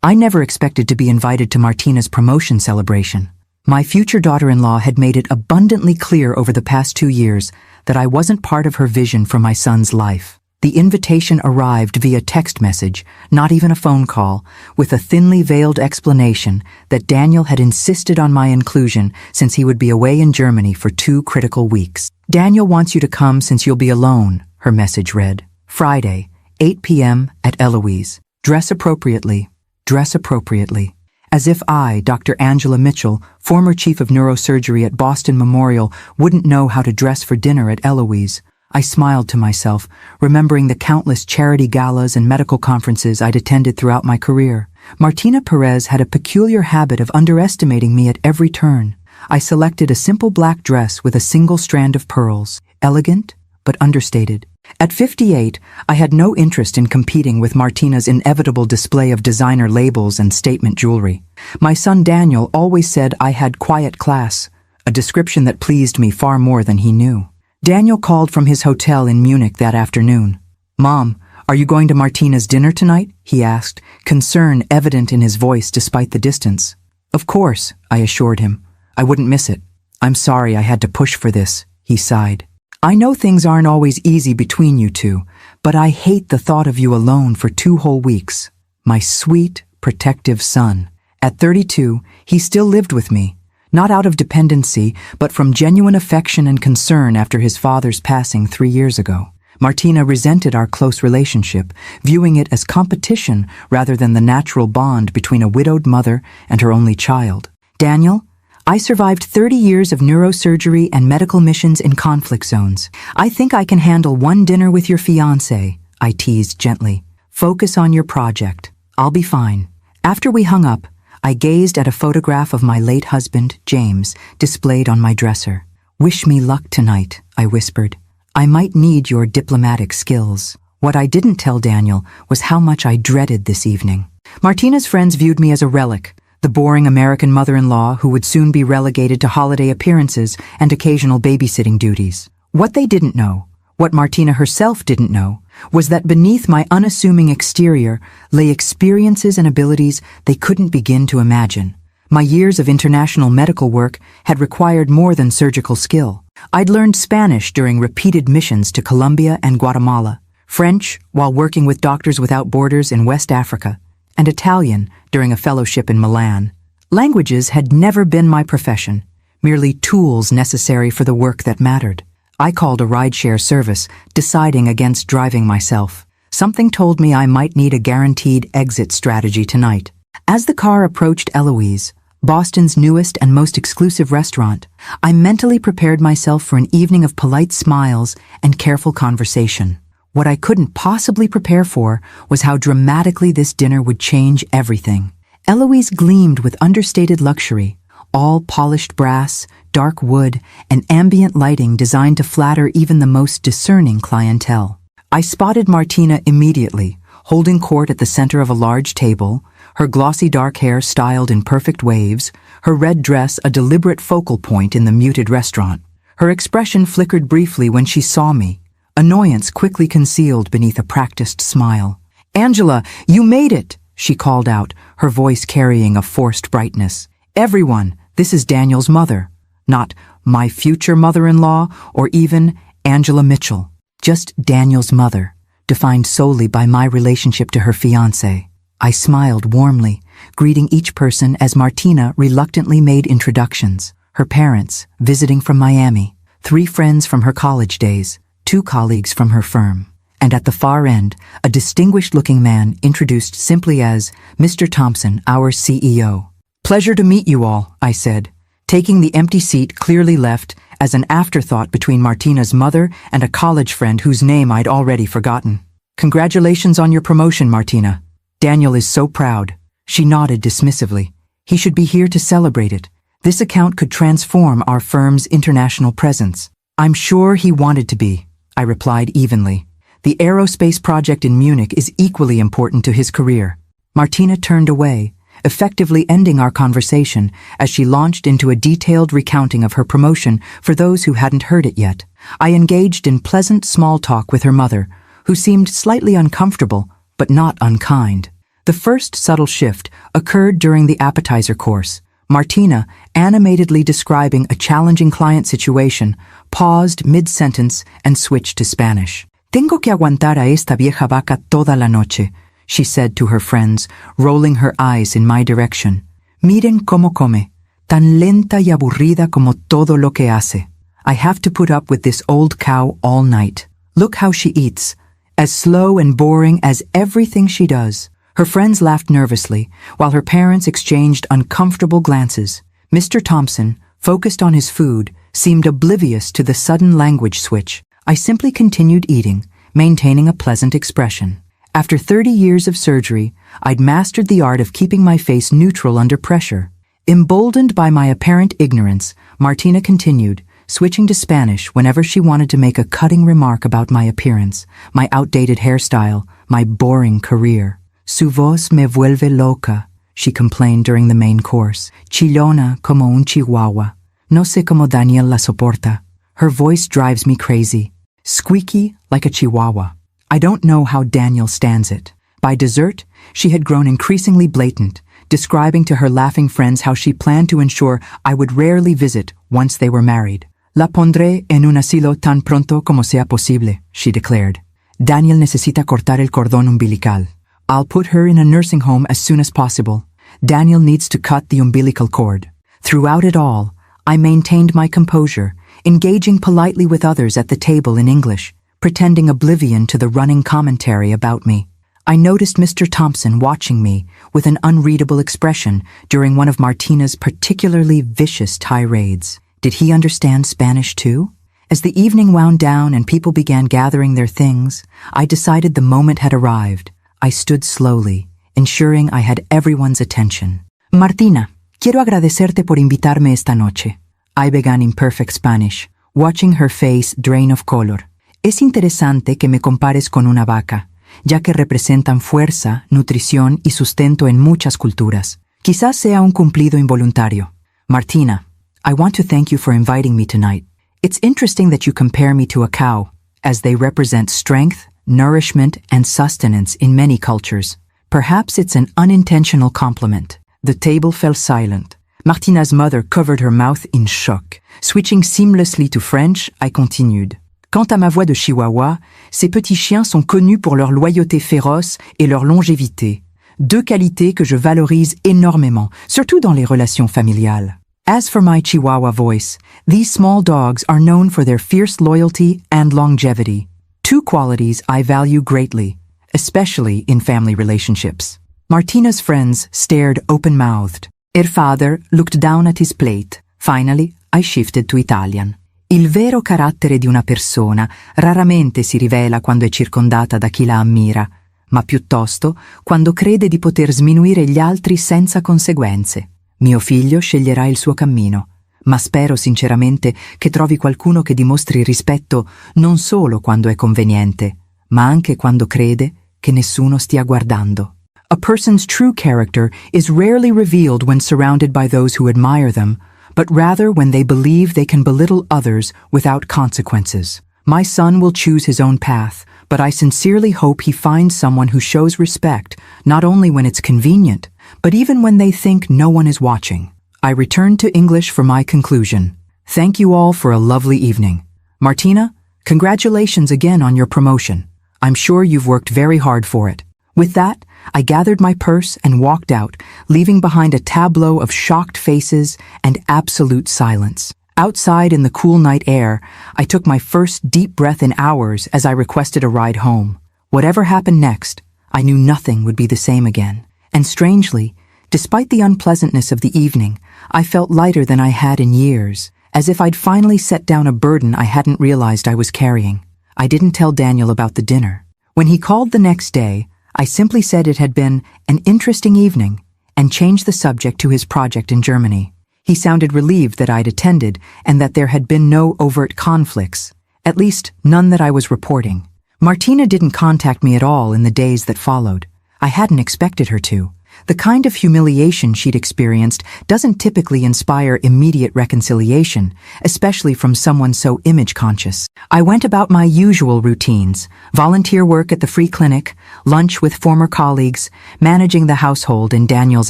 I never expected to be invited to Martina's promotion celebration. My future daughter-in-law had made it abundantly clear over the past 2 years that I wasn't part of her vision for my son's life. The invitation arrived via text message, not even a phone call, with a thinly veiled explanation that Daniel had insisted on my inclusion since he would be away in Germany for 2 critical weeks. "Daniel wants you to come since you'll be alone," her message read. "Friday, 8 p.m. at Eloise. Dress appropriately. Dress appropriately." As if I, Dr. Angela Mitchell, former chief of neurosurgery at Boston Memorial, wouldn't know how to dress for dinner at Eloise. I smiled to myself, remembering the countless charity galas and medical conferences I'd attended throughout my career. Martina Perez had a peculiar habit of underestimating me at every turn. I selected a simple black dress with a single strand of pearls, elegant but understated. At 58, I had no interest in competing with Martina's inevitable display of designer labels and statement jewelry. My son Daniel always said I had quiet class, a description that pleased me far more than he knew. Daniel called from his hotel in Munich that afternoon. "Mom, are you going to Martina's dinner tonight?" he asked, concern evident in his voice despite the distance. "Of course," I assured him. "I wouldn't miss it." "I'm sorry I had to push for this," he sighed. "I know things aren't always easy between you two, but I hate the thought of you alone for 2 whole weeks. My sweet, protective son." At 32, he still lived with me, not out of dependency, but from genuine affection and concern after his father's passing 3 years ago. Martina resented our close relationship, viewing it as competition rather than the natural bond between a widowed mother and her only child. "Daniel, I survived 30 years of neurosurgery and medical missions in conflict zones. I think I can handle 1 dinner with your fiancé," I teased gently. "Focus on your project. I'll be fine." After we hung up, I gazed at a photograph of my late husband, James, displayed on my dresser. "Wish me luck tonight," I whispered. "I might need your diplomatic skills." What I didn't tell Daniel was how much I dreaded this evening. Martina's friends viewed me as a relic, the boring American mother-in-law who would soon be relegated to holiday appearances and occasional babysitting duties. What they didn't know, what Martina herself didn't know, was that beneath my unassuming exterior lay experiences and abilities they couldn't begin to imagine. My years of international medical work had required more than surgical skill. I'd learned Spanish during repeated missions to Colombia and Guatemala, French while working with Doctors Without Borders in West Africa, and Italian during a fellowship in Milan. Languages had never been my profession, merely tools necessary for the work that mattered. I called a rideshare service, deciding against driving myself. Something told me I might need a guaranteed exit strategy tonight. As the car approached Eloise, Boston's newest and most exclusive restaurant, I mentally prepared myself for an evening of polite smiles and careful conversation. What I couldn't possibly prepare for was how dramatically this dinner would change everything. Eloise gleamed with understated luxury, all polished brass, dark wood, and ambient lighting designed to flatter even the most discerning clientele. I spotted Martina immediately, holding court at the center of a large table, her glossy dark hair styled in perfect waves, her red dress a deliberate focal point in the muted restaurant. Her expression flickered briefly when she saw me, annoyance quickly concealed beneath a practiced smile. "Angela, you made it!" she called out, her voice carrying a forced brightness. "Everyone, this is Daniel's mother. Not my future mother-in-law or even Angela Mitchell. Just Daniel's mother, defined solely by my relationship to her fiancé." I smiled warmly, greeting each person as Martina reluctantly made introductions. Her parents, visiting from Miami, 3 friends from her college days, 2 colleagues from her firm. And at the far end, a distinguished-looking man introduced simply as Mr. Thompson, our CEO. "Pleasure to meet you all," I said, taking the empty seat clearly left as an afterthought between Martina's mother and a college friend whose name I'd already forgotten. "Congratulations on your promotion, Martina. Daniel is so proud." She nodded dismissively. "He should be here to celebrate it. This account could transform our firm's international presence." "I'm sure he wanted to be," I replied evenly. "The aerospace project in Munich is equally important to his career." Martina turned away, effectively ending our conversation as she launched into a detailed recounting of her promotion for those who hadn't heard it yet. I engaged in pleasant small talk with her mother, who seemed slightly uncomfortable, but not unkind. The first subtle shift occurred during the appetizer course. Martina, animatedly describing a challenging client situation, paused mid-sentence and switched to Spanish. Tengo que aguantar a esta vieja vaca toda la noche, she said to her friends, rolling her eyes in my direction. Miren cómo come, tan lenta y aburrida como todo lo que hace. I have to put up with this old cow all night. Look how she eats, as slow and boring as everything she does. Her friends laughed nervously, while her parents exchanged uncomfortable glances. Mr. Thompson, focused on his food, seemed oblivious to the sudden language switch. I simply continued eating, maintaining a pleasant expression. After 30 years of surgery, I'd mastered the art of keeping my face neutral under pressure. Emboldened by my apparent ignorance, Martina continued, switching to Spanish whenever she wanted to make a cutting remark about my appearance, my outdated hairstyle, my boring career. Su voz me vuelve loca, she complained during the main course. Chillona como un chihuahua. No sé cómo Daniel la soporta. Her voice drives me crazy. Squeaky like a chihuahua. I don't know how Daniel stands it. By dessert, she had grown increasingly blatant, describing to her laughing friends how she planned to ensure I would rarely visit once they were married. La pondré en un asilo tan pronto como sea posible, she declared. Daniel necesita cortar el cordón umbilical. I'll put her in a nursing home as soon as possible. Daniel needs to cut the umbilical cord. Throughout it all, I maintained my composure, engaging politely with others at the table in English, pretending oblivion to the running commentary about me. I noticed Mr. Thompson watching me with an unreadable expression during one of Martina's particularly vicious tirades. Did he understand Spanish too? As the evening wound down and people began gathering their things, I decided the moment had arrived. I stood slowly, ensuring I had everyone's attention. Martina, quiero agradecerte por invitarme esta noche. I began in perfect Spanish, watching her face drain of color. Es interesante que me compares con una vaca, ya que representan fuerza, nutrición y sustento en muchas culturas. Quizás sea un cumplido involuntario. Martina, I want to thank you for inviting me tonight. It's interesting that you compare me to a cow, as they represent strength, nourishment, and sustenance in many cultures. Perhaps it's an unintentional compliment. The table fell silent. Martina's mother covered her mouth in shock. Switching seamlessly to French, I continued. Quant à ma voix de chihuahua, ces petits chiens sont connus pour leur loyauté féroce et leur longévité. Deux qualités que je valorise énormément, surtout dans les relations familiales. As for my chihuahua voice, these small dogs are known for their fierce loyalty and longevity. Two qualities I value greatly, especially in family relationships. Martina's friends stared open-mouthed. Her father looked down at his plate. Finally, I shifted to Italian. Il vero carattere di una persona raramente si rivela quando è circondata da chi la ammira, ma piuttosto quando crede di poter sminuire gli altri senza conseguenze. Mio figlio sceglierà il suo cammino, ma spero sinceramente che trovi qualcuno che dimostri rispetto non solo quando è conveniente, ma anche quando crede che nessuno stia guardando. A person's true character is rarely revealed when surrounded by those who admire them, but rather when they believe they can belittle others without consequences. My son will choose his own path, but I sincerely hope he finds someone who shows respect, not only when it's convenient, but even when they think no one is watching. I returned to English for my conclusion. Thank you all for a lovely evening. Martina, congratulations again on your promotion. I'm sure you've worked very hard for it. With that, I gathered my purse and walked out, leaving behind a tableau of shocked faces and absolute silence. Outside in the cool night air, I took my first deep breath in hours as I requested a ride home. Whatever happened next, I knew nothing would be the same again. And strangely, despite the unpleasantness of the evening, I felt lighter than I had in years, as if I'd finally set down a burden I hadn't realized I was carrying. I didn't tell Daniel about the dinner. When he called the next day, I simply said it had been an interesting evening and changed the subject to his project in Germany. He sounded relieved that I'd attended and that there had been no overt conflicts, at least none that I was reporting. Martina didn't contact me at all in the days that followed. I hadn't expected her to. The kind of humiliation she'd experienced doesn't typically inspire immediate reconciliation, especially from someone so image-conscious. I went about my usual routines: volunteer work at the free clinic, lunch with former colleagues, managing the household in Daniel's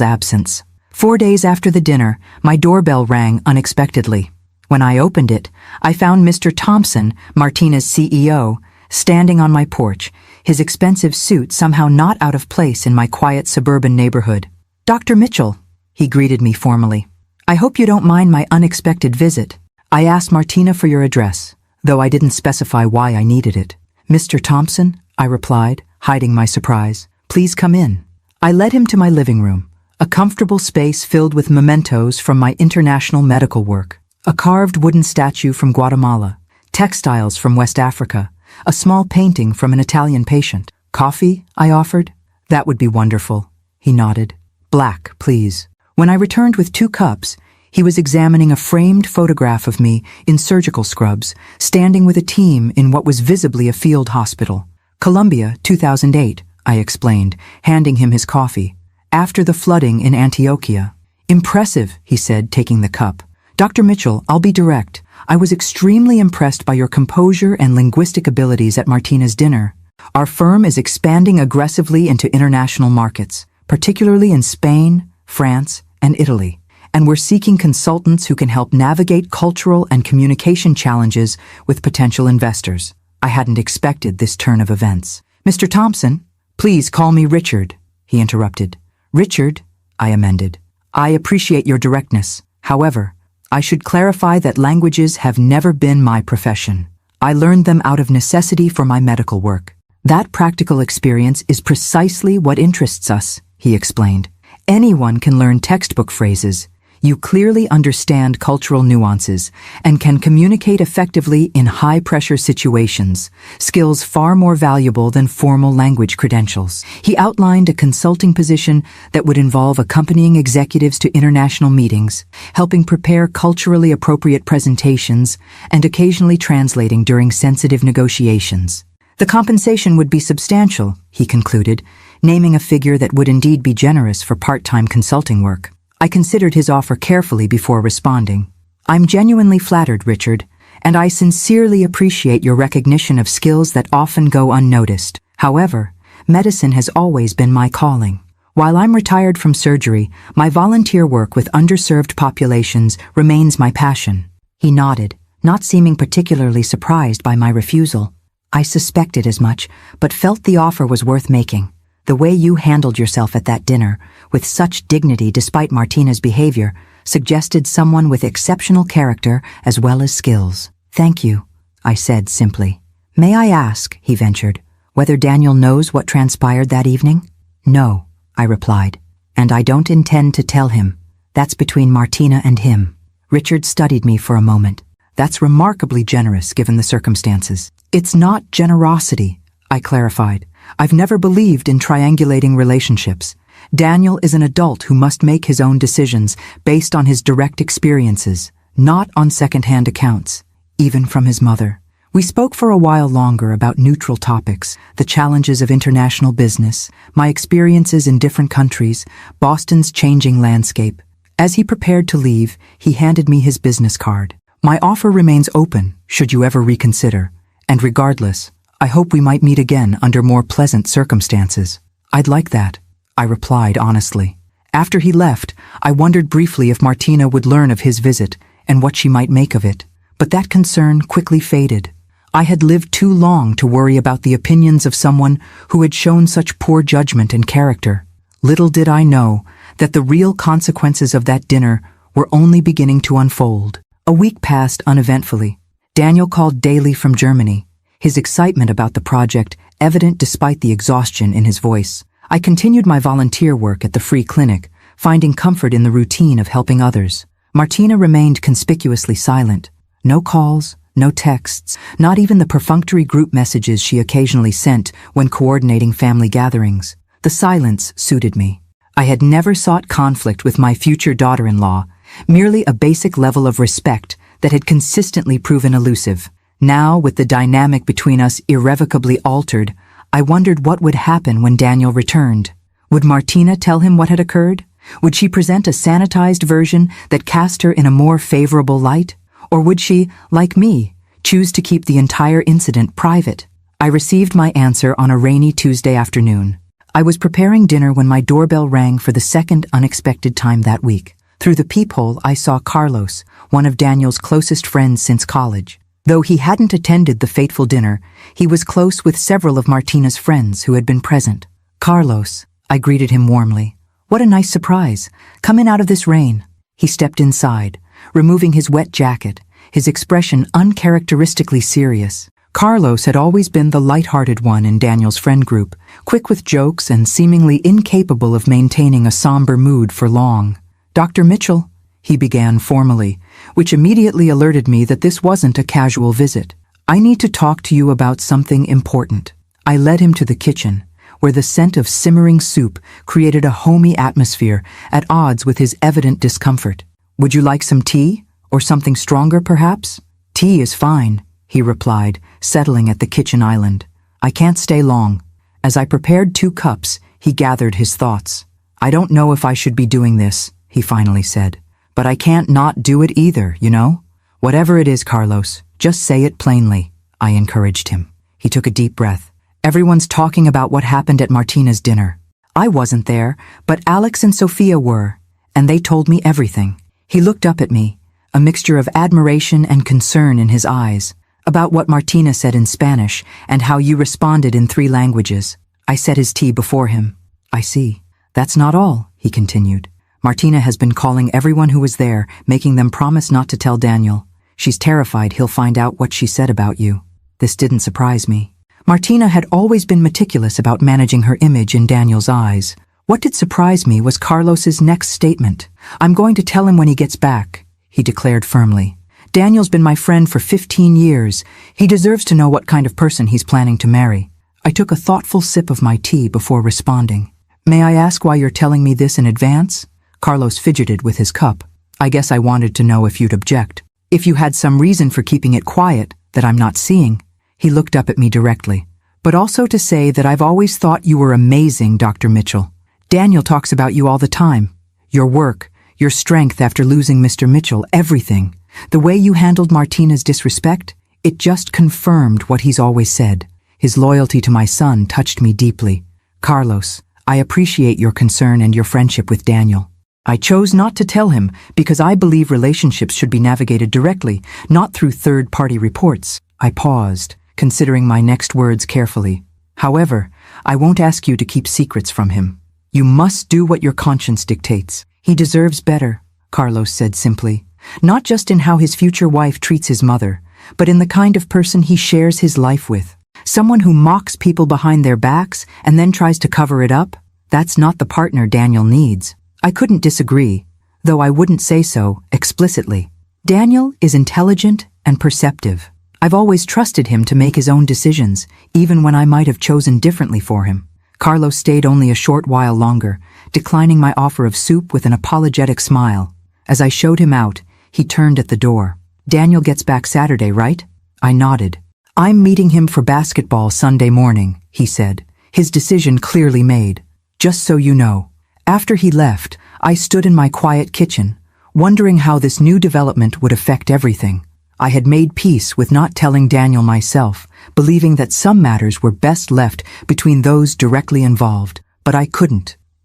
absence. 4 days after the dinner, my doorbell rang unexpectedly. When I opened it, I found Mr. Thompson, Martina's CEO, standing on my porch, his expensive suit somehow not out of place in my quiet suburban neighborhood. "Dr. Mitchell," he greeted me formally. "I hope you don't mind my unexpected visit. I asked Martina for your address, though I didn't specify why I needed it." "Mr. Thompson," I replied, hiding my surprise. "Please come in." I led him to my living room, a comfortable space filled with mementos from my international medical work. A carved wooden statue from Guatemala, textiles from West Africa, a small painting from an Italian patient. "Coffee?" I offered. "That would be wonderful," he nodded. "Black, please." When I returned with 2 cups, he was examining a framed photograph of me in surgical scrubs, standing with a team in what was visibly a field hospital. "Colombia, 2008, I explained, handing him his coffee. "After the flooding in Antioquia." "Impressive," he said, taking the cup. "Dr. Mitchell, I'll be direct. I was extremely impressed by your composure and linguistic abilities at Martina's dinner. Our firm is expanding aggressively into international markets, particularly in Spain, France, and Italy, and we're seeking consultants who can help navigate cultural and communication challenges with potential investors." I hadn't expected this turn of events. "Mr. Thompson, please call me Richard," he interrupted. "Richard," I amended. "I appreciate your directness. However, I should clarify that languages have never been my profession. I learned them out of necessity for my medical work. That practical experience is precisely what interests us," he explained. "Anyone can learn textbook phrases. You clearly understand cultural nuances and can communicate effectively in high-pressure situations, skills far more valuable than formal language credentials." He outlined a consulting position that would involve accompanying executives to international meetings, helping prepare culturally appropriate presentations, and occasionally translating during sensitive negotiations. The compensation would be substantial, he concluded, naming a figure that would indeed be generous for part-time consulting work. I considered his offer carefully before responding. "I'm genuinely flattered, Richard, and I sincerely appreciate your recognition of skills that often go unnoticed. However, medicine has always been my calling. While I'm retired from surgery, my volunteer work with underserved populations remains my passion." He nodded, not seeming particularly surprised by my refusal. "I suspected as much, but felt the offer was worth making. The way you handled yourself at that dinner, with such dignity despite Martina's behavior, suggested someone with exceptional character as well as skills." "Thank you," I said simply. "May I ask," he ventured, "whether Daniel knows what transpired that evening?" "No," I replied, "and I don't intend to tell him. That's between Martina and him." Richard studied me for a moment. "That's remarkably generous given the circumstances." "It's not generosity," I clarified. "I've never believed in triangulating relationships. Daniel is an adult who must make his own decisions based on his direct experiences, not on second-hand accounts, even from his mother." We spoke for a while longer about neutral topics, the challenges of international business, my experiences in different countries, Boston's changing landscape. As he prepared to leave, he handed me his business card. "My offer remains open, should you ever reconsider, and regardless, I hope we might meet again under more pleasant circumstances." "I'd like that," I replied honestly. After he left, I wondered briefly if Martina would learn of his visit and what she might make of it, but that concern quickly faded. I had lived too long to worry about the opinions of someone who had shown such poor judgment and character. Little did I know that the real consequences of that dinner were only beginning to unfold. A week passed uneventfully. Daniel called daily from Germany, his excitement about the project evident despite the exhaustion in his voice. I continued my volunteer work at the free clinic, finding comfort in the routine of helping others. Martina remained conspicuously silent. No calls, no texts, not even the perfunctory group messages she occasionally sent when coordinating family gatherings. The silence suited me. I had never sought conflict with my future daughter-in-law, merely a basic level of respect that had consistently proven elusive. Now, with the dynamic between us irrevocably altered, I wondered what would happen when Daniel returned. Would Martina tell him what had occurred? Would she present a sanitized version that cast her in a more favorable light? Or would she, like me, choose to keep the entire incident private? I received my answer on a rainy Tuesday afternoon. I was preparing dinner when my doorbell rang for the second unexpected time that week. Through the peephole, I saw Carlos, one of Daniel's closest friends since college. Though he hadn't attended the fateful dinner, he was close with several of Martina's friends who had been present. "Carlos," I greeted him warmly. "What a nice surprise. Come in out of this rain." He stepped inside, removing his wet jacket, his expression uncharacteristically serious. Carlos had always been the light-hearted one in Daniel's friend group, quick with jokes and seemingly incapable of maintaining a somber mood for long. "Dr. Mitchell," he began formally, which immediately alerted me that this wasn't a casual visit. "I need to talk to you about something important." I led him to the kitchen, where the scent of simmering soup created a homey atmosphere at odds with his evident discomfort. "Would you like some tea? Or something stronger, perhaps?" "Tea is fine," he replied, settling at the kitchen island. "I can't stay long." As I prepared 2 cups, he gathered his thoughts. "I don't know if I should be doing this," he finally said. "But I can't not do it either, you know? Whatever it is, Carlos, just say it plainly," I encouraged him. He took a deep breath. "Everyone's talking about what happened at Martina's dinner. I wasn't there, but Alex and Sophia were, and they told me everything." He looked up at me, a mixture of admiration and concern in his eyes, "about what Martina said in Spanish and how you responded in 3 languages. I set his tea before him. "I see. That's not all," he continued. "Martina has been calling everyone who was there, making them promise not to tell Daniel. She's terrified he'll find out what she said about you." This didn't surprise me. Martina had always been meticulous about managing her image in Daniel's eyes. What did surprise me was Carlos's next statement. "I'm going to tell him when he gets back," he declared firmly. "Daniel's been my friend for 15 years. He deserves to know what kind of person he's planning to marry." I took a thoughtful sip of my tea before responding. "May I ask why you're telling me this in advance?" Carlos fidgeted with his cup. "I guess I wanted to know if you'd object. If you had some reason for keeping it quiet that I'm not seeing." He looked up at me directly. "But also to say that I've always thought you were amazing, Dr. Mitchell. Daniel talks about you all the time. Your work, your strength after losing Mr. Mitchell, everything. The way you handled Martina's disrespect, it just confirmed what he's always said. His loyalty to my son touched me deeply. Carlos, I appreciate your concern and your friendship with Daniel. I chose not to tell him because I believe relationships should be navigated directly, not through third-party reports." I paused, considering my next words carefully. "However, I won't ask you to keep secrets from him. You must do what your conscience dictates. He deserves better," Carlos said simply. "Not just in how his future wife treats his mother, but in the kind of person he shares his life with. Someone who mocks people behind their backs and then tries to cover it up? That's not the partner Daniel needs." I couldn't disagree, though I wouldn't say so explicitly. Daniel is intelligent and perceptive. I've always trusted him to make his own decisions, even when I might have chosen differently for him. Carlos stayed only a short while longer, declining my offer of soup with an apologetic smile. As I showed him out, he turned at the door. "Daniel gets back Saturday, right?" I nodded. "I'm meeting him for basketball Sunday morning," he said, his decision clearly made. "Just so you know." After he left, I stood in my quiet kitchen, wondering how this new development would affect everything. I had made peace with not telling Daniel myself, believing that some matters were best left between those directly involved, but I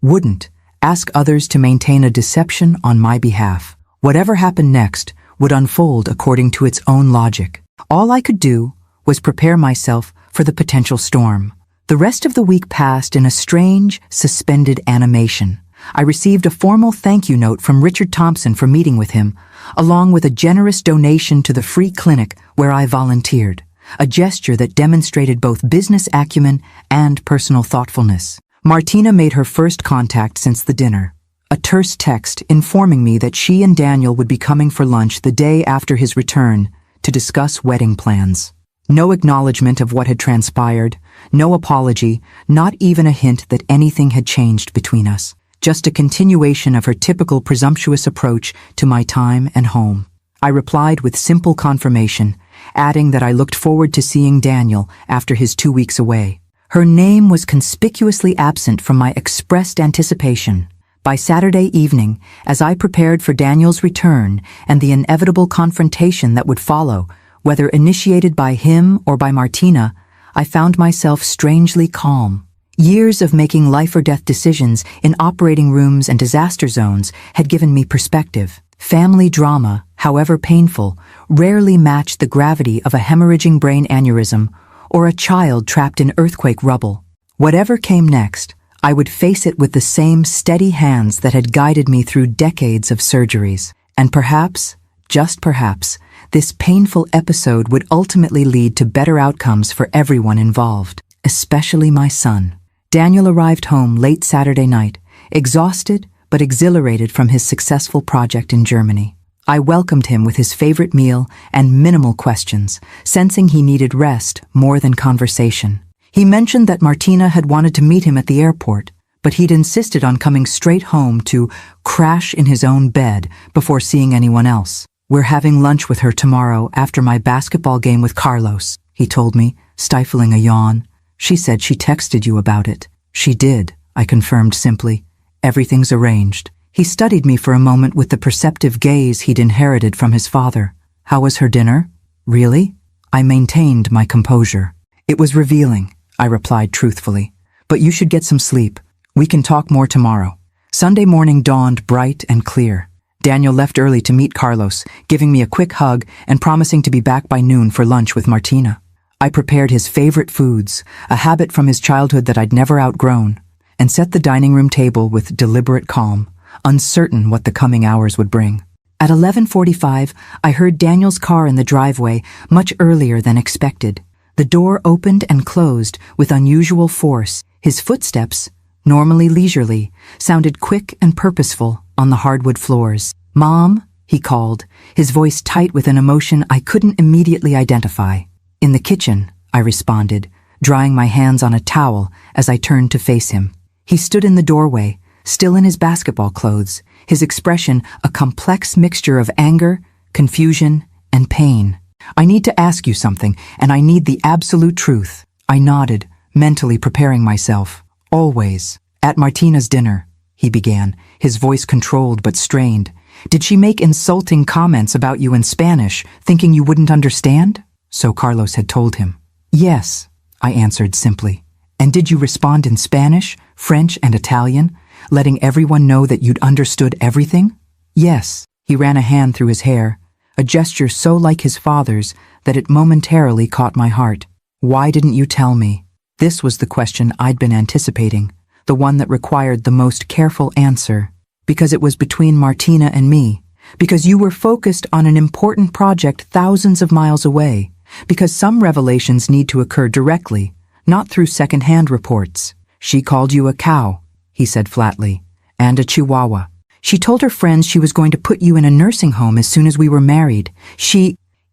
wouldn't, ask others to maintain a deception on my behalf. Whatever happened next would unfold according to its own logic. All I could do was prepare myself for the potential storm. The rest of the week passed in a strange, suspended animation. I received a formal thank you note from Richard Thompson for meeting with him, along with a generous donation to the free clinic where I volunteered, a gesture that demonstrated both business acumen and personal thoughtfulness. Martina made her first contact since the dinner, a terse text informing me that she and Daniel would be coming for lunch the day after his return to discuss wedding plans. No acknowledgement of what had transpired, no apology, not even a hint that anything had changed between us. Just a continuation of her typical presumptuous approach to my time and home. I replied with simple confirmation, adding that I looked forward to seeing Daniel after his 2 weeks away. Her name was conspicuously absent from my expressed anticipation. By Saturday evening, as I prepared for Daniel's return and the inevitable confrontation that would follow, whether initiated by him or by Martina, I found myself strangely calm. Years of making life-or-death decisions in operating rooms and disaster zones had given me perspective. Family drama, however painful, rarely matched the gravity of a hemorrhaging brain aneurysm or a child trapped in earthquake rubble. Whatever came next, I would face it with the same steady hands that had guided me through decades of surgeries. And perhaps, just perhaps, this painful episode would ultimately lead to better outcomes for everyone involved, especially my son. Daniel arrived home late Saturday night, exhausted but exhilarated from his successful project in Germany. I welcomed him with his favorite meal and minimal questions, sensing he needed rest more than conversation. He mentioned that Martina had wanted to meet him at the airport, but he'd insisted on coming straight home to crash in his own bed before seeing anyone else. "We're having lunch with her tomorrow after my basketball game with Carlos," he told me, stifling a yawn. "She said she texted you about it." "She did," I confirmed simply. "Everything's arranged." He studied me for a moment with the perceptive gaze he'd inherited from his father. "How was her dinner?" "Really?" I maintained my composure. "It was revealing," I replied truthfully. "But you should get some sleep. We can talk more tomorrow." Sunday morning dawned bright and clear. Daniel left early to meet Carlos, giving me a quick hug and promising to be back by noon for lunch with Martina. I prepared his favorite foods, a habit from his childhood that I'd never outgrown, and set the dining room table with deliberate calm, uncertain what the coming hours would bring. At 11:45, I heard Daniel's car in the driveway much earlier than expected. The door opened and closed with unusual force. His footsteps, normally leisurely, sounded quick and purposeful on the hardwood floors. "Mom," he called, his voice tight with an emotion I couldn't immediately identify. "In the kitchen," I responded, drying my hands on a towel as I turned to face him. He stood in the doorway, still in his basketball clothes, his expression a complex mixture of anger, confusion, and pain. "I need to ask you something, and I need the absolute truth." I nodded, mentally preparing myself. "Always. At Martina's dinner," he began, his voice controlled but strained. "Did she make insulting comments about you in Spanish, thinking you wouldn't understand?" So Carlos had told him. "Yes," I answered simply. "And did you respond in Spanish, French, and Italian, letting everyone know that you'd understood everything?" "Yes." He ran a hand through his hair, a gesture so like his father's that it momentarily caught my heart. "Why didn't you tell me?" This was the question I'd been anticipating, the one that required the most careful answer. "Because it was between Martina and me. Because you were focused on an important project thousands of miles away. Because some revelations need to occur directly, not through second-hand reports. She called you a cow," he said flatly, "and a chihuahua. She told her friends she was going to put you in a nursing home as soon as we were married.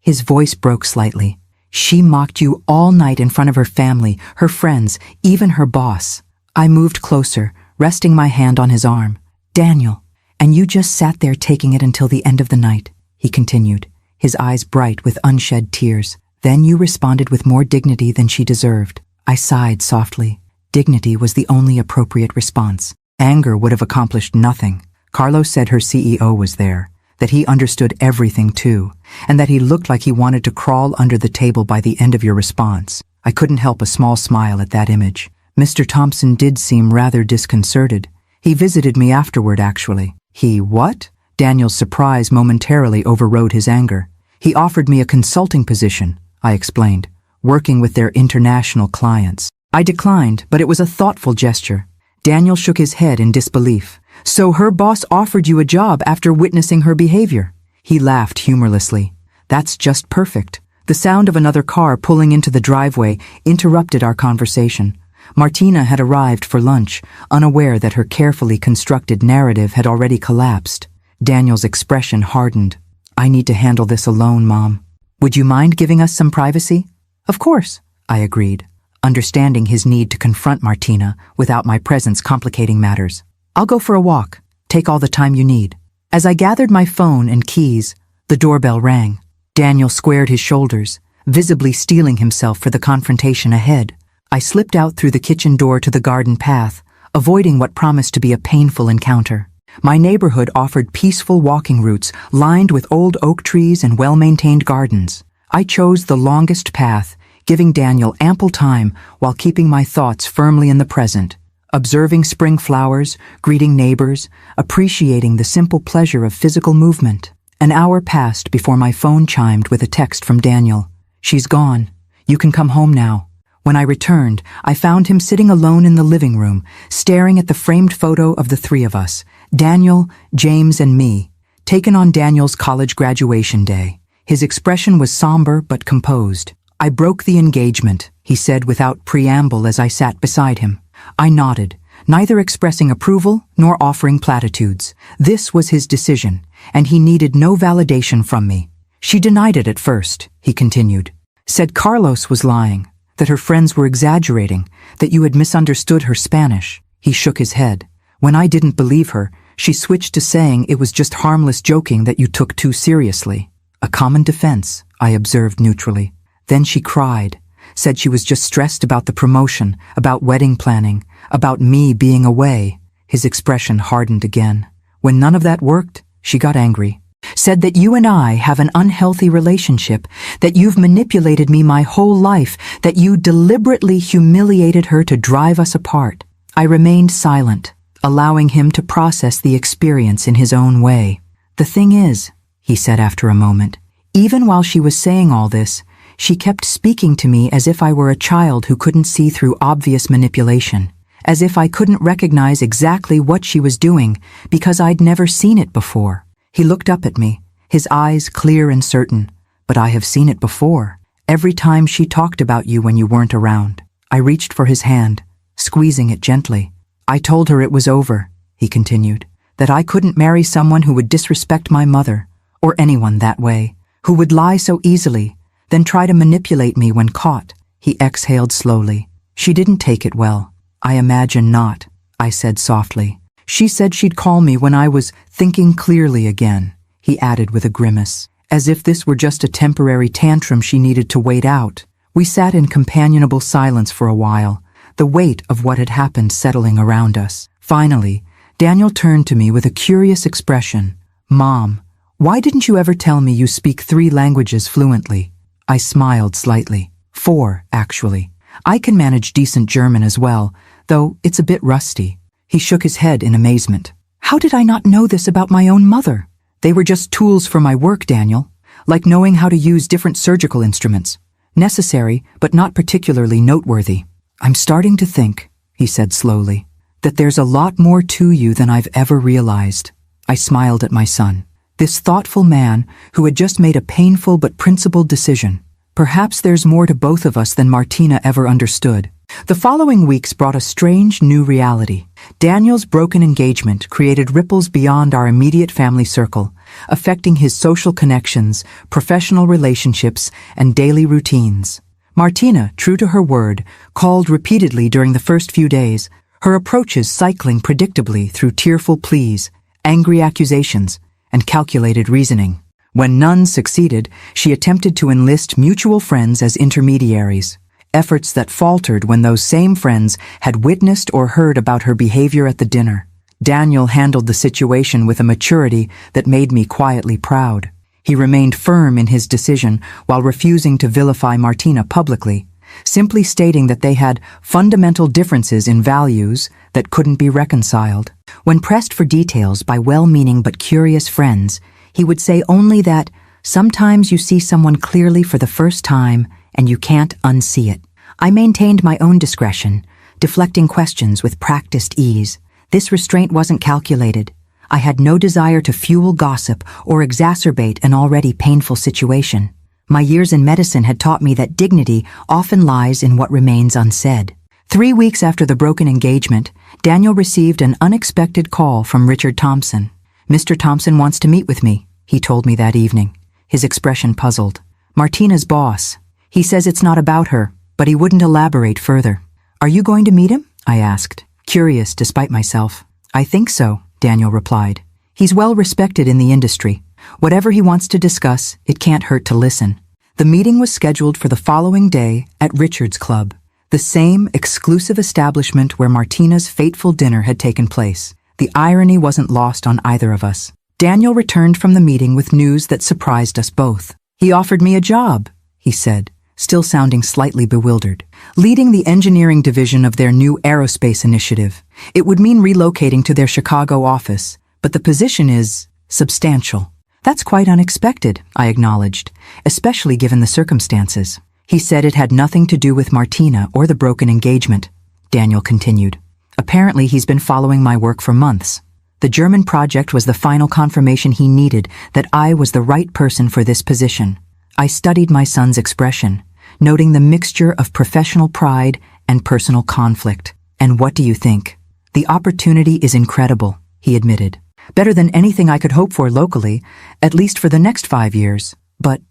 His voice broke slightly. "She mocked you all night in front of her family, her friends, even her boss." I moved closer, resting my hand on his arm. "Daniel, and you just sat there taking it until the end of the night," he continued, his eyes bright with unshed tears. "Then you responded with more dignity than she deserved." I sighed softly. Dignity was the only appropriate response. Anger would have accomplished nothing. Carlos said her CEO was there, that he understood everything too, and that he looked like he wanted to crawl under the table by the end of your response. I couldn't help a small smile at that image. Mr. Thompson did seem rather disconcerted. He visited me afterward, actually. "He what?" Daniel's surprise momentarily overrode his anger. "He offered me a consulting position," I explained, "working with their international clients." I declined, but it was a thoughtful gesture. Daniel shook his head in disbelief. "So her boss offered you a job after witnessing her behavior?" He laughed humorlessly. "That's just perfect." The sound of another car pulling into the driveway interrupted our conversation. Martina had arrived for lunch, unaware that her carefully constructed narrative had already collapsed. Daniel's expression hardened. "I need to handle this alone, Mom. Would you mind giving us some privacy?" "Of course," I agreed, understanding his need to confront Martina without my presence complicating matters. "I'll go for a walk. Take all the time you need." As I gathered my phone and keys, the doorbell rang. Daniel squared his shoulders, visibly steeling himself for the confrontation ahead. I slipped out through the kitchen door to the garden path, avoiding what promised to be a painful encounter. My neighborhood offered peaceful walking routes lined with old oak trees and well-maintained gardens. I chose the longest path, giving Daniel ample time while keeping my thoughts firmly in the present, observing spring flowers, greeting neighbors, appreciating the simple pleasure of physical movement. An hour passed before my phone chimed with a text from Daniel. "She's gone. You can come home now." When I returned, I found him sitting alone in the living room, staring at the framed photo of the three of us, Daniel, James, and me, taken on Daniel's college graduation day. His expression was somber but composed. "I broke the engagement," he said without preamble as I sat beside him. I nodded, neither expressing approval nor offering platitudes. This was his decision, and he needed no validation from me. "She denied it at first," he continued. "Said Carlos was lying, that her friends were exaggerating, that you had misunderstood her Spanish." He shook his head. "When I didn't believe her, she switched to saying it was just harmless joking that you took too seriously." "A common defense," I observed neutrally. Then she cried, said she was just stressed about the promotion, about wedding planning, about me being away. His expression hardened again. "When none of that worked, she got angry. Said that you and I have an unhealthy relationship, that you've manipulated me my whole life, that you deliberately humiliated her to drive us apart." I remained silent, allowing him to process the experience in his own way. "The thing is," he said after a moment, "even while she was saying all this, she kept speaking to me as if I were a child who couldn't see through obvious manipulation, as if I couldn't recognize exactly what she was doing because I'd never seen it before." He looked up at me, his eyes clear and certain. "But I have seen it before. Every time she talked about you when you weren't around." I reached for his hand, squeezing it gently. "I told her it was over," he continued, "that I couldn't marry someone who would disrespect my mother, or anyone that way, who would lie so easily, then try to manipulate me when caught." He exhaled slowly. "She didn't take it well." "I imagine not," I said softly. "She said she'd call me when I was thinking clearly again," he added with a grimace, as if this were just a temporary tantrum she needed to wait out. We sat in companionable silence for a while, the weight of what had happened settling around us. Finally, Daniel turned to me with a curious expression. "Mom, why didn't you ever tell me you speak 3 languages fluently?" I smiled slightly. 4, actually. I can manage decent German as well, though it's a bit rusty. He shook his head in amazement. "How did I not know this about my own mother? They were just tools for my work, Daniel, like knowing how to use different surgical instruments. Necessary, but not particularly noteworthy." "I'm starting to think," he said slowly, "that there's a lot more to you than I've ever realized." I smiled at my son, this thoughtful man who had just made a painful but principled decision. Perhaps there's more to both of us than Martina ever understood. The following weeks brought a strange new reality. Daniel's broken engagement created ripples beyond our immediate family circle, affecting his social connections, professional relationships, and daily routines. Martina, true to her word, called repeatedly during the first few days, her approaches cycling predictably through tearful pleas, angry accusations, and calculated reasoning. When none succeeded, she attempted to enlist mutual friends as intermediaries, efforts that faltered when those same friends had witnessed or heard about her behavior at the dinner. Daniel handled the situation with a maturity that made me quietly proud. He remained firm in his decision while refusing to vilify Martina publicly, simply stating that they had fundamental differences in values that couldn't be reconciled. When pressed for details by well-meaning but curious friends, he would say only that sometimes you see someone clearly for the first time and you can't unsee it. I maintained my own discretion, deflecting questions with practiced ease. This restraint wasn't calculated. I had no desire to fuel gossip or exacerbate an already painful situation. My years in medicine had taught me that dignity often lies in what remains unsaid. 3 weeks after the broken engagement, Daniel received an unexpected call from Richard Thompson. "Mr. Thompson wants to meet with me," he told me that evening, his expression puzzled. "Martina's boss. He says it's not about her, but he wouldn't elaborate further." "Are you going to meet him?" I asked, curious despite myself. "I think so," Daniel replied. "He's well respected in the industry. Whatever he wants to discuss, it can't hurt to listen." The meeting was scheduled for the following day at Richard's club. The same exclusive establishment where Martina's fateful dinner had taken place. The irony wasn't lost on either of us. Daniel returned from the meeting with news that surprised us both. "He offered me a job," he said, still sounding slightly bewildered. "Leading the engineering division of their new aerospace initiative. It would mean relocating to their Chicago office, but the position is substantial." "That's quite unexpected," I acknowledged, especially given the circumstances. "He said it had nothing to do with Martina or the broken engagement," Daniel continued. "Apparently he's been following my work for months. The German project was the final confirmation he needed that I was the right person for this position." I studied my son's expression, noting the mixture of professional pride and personal conflict. "And what do you think?" "The opportunity is incredible," he admitted. "Better than anything I could hope for locally, at least for the next 5 years. But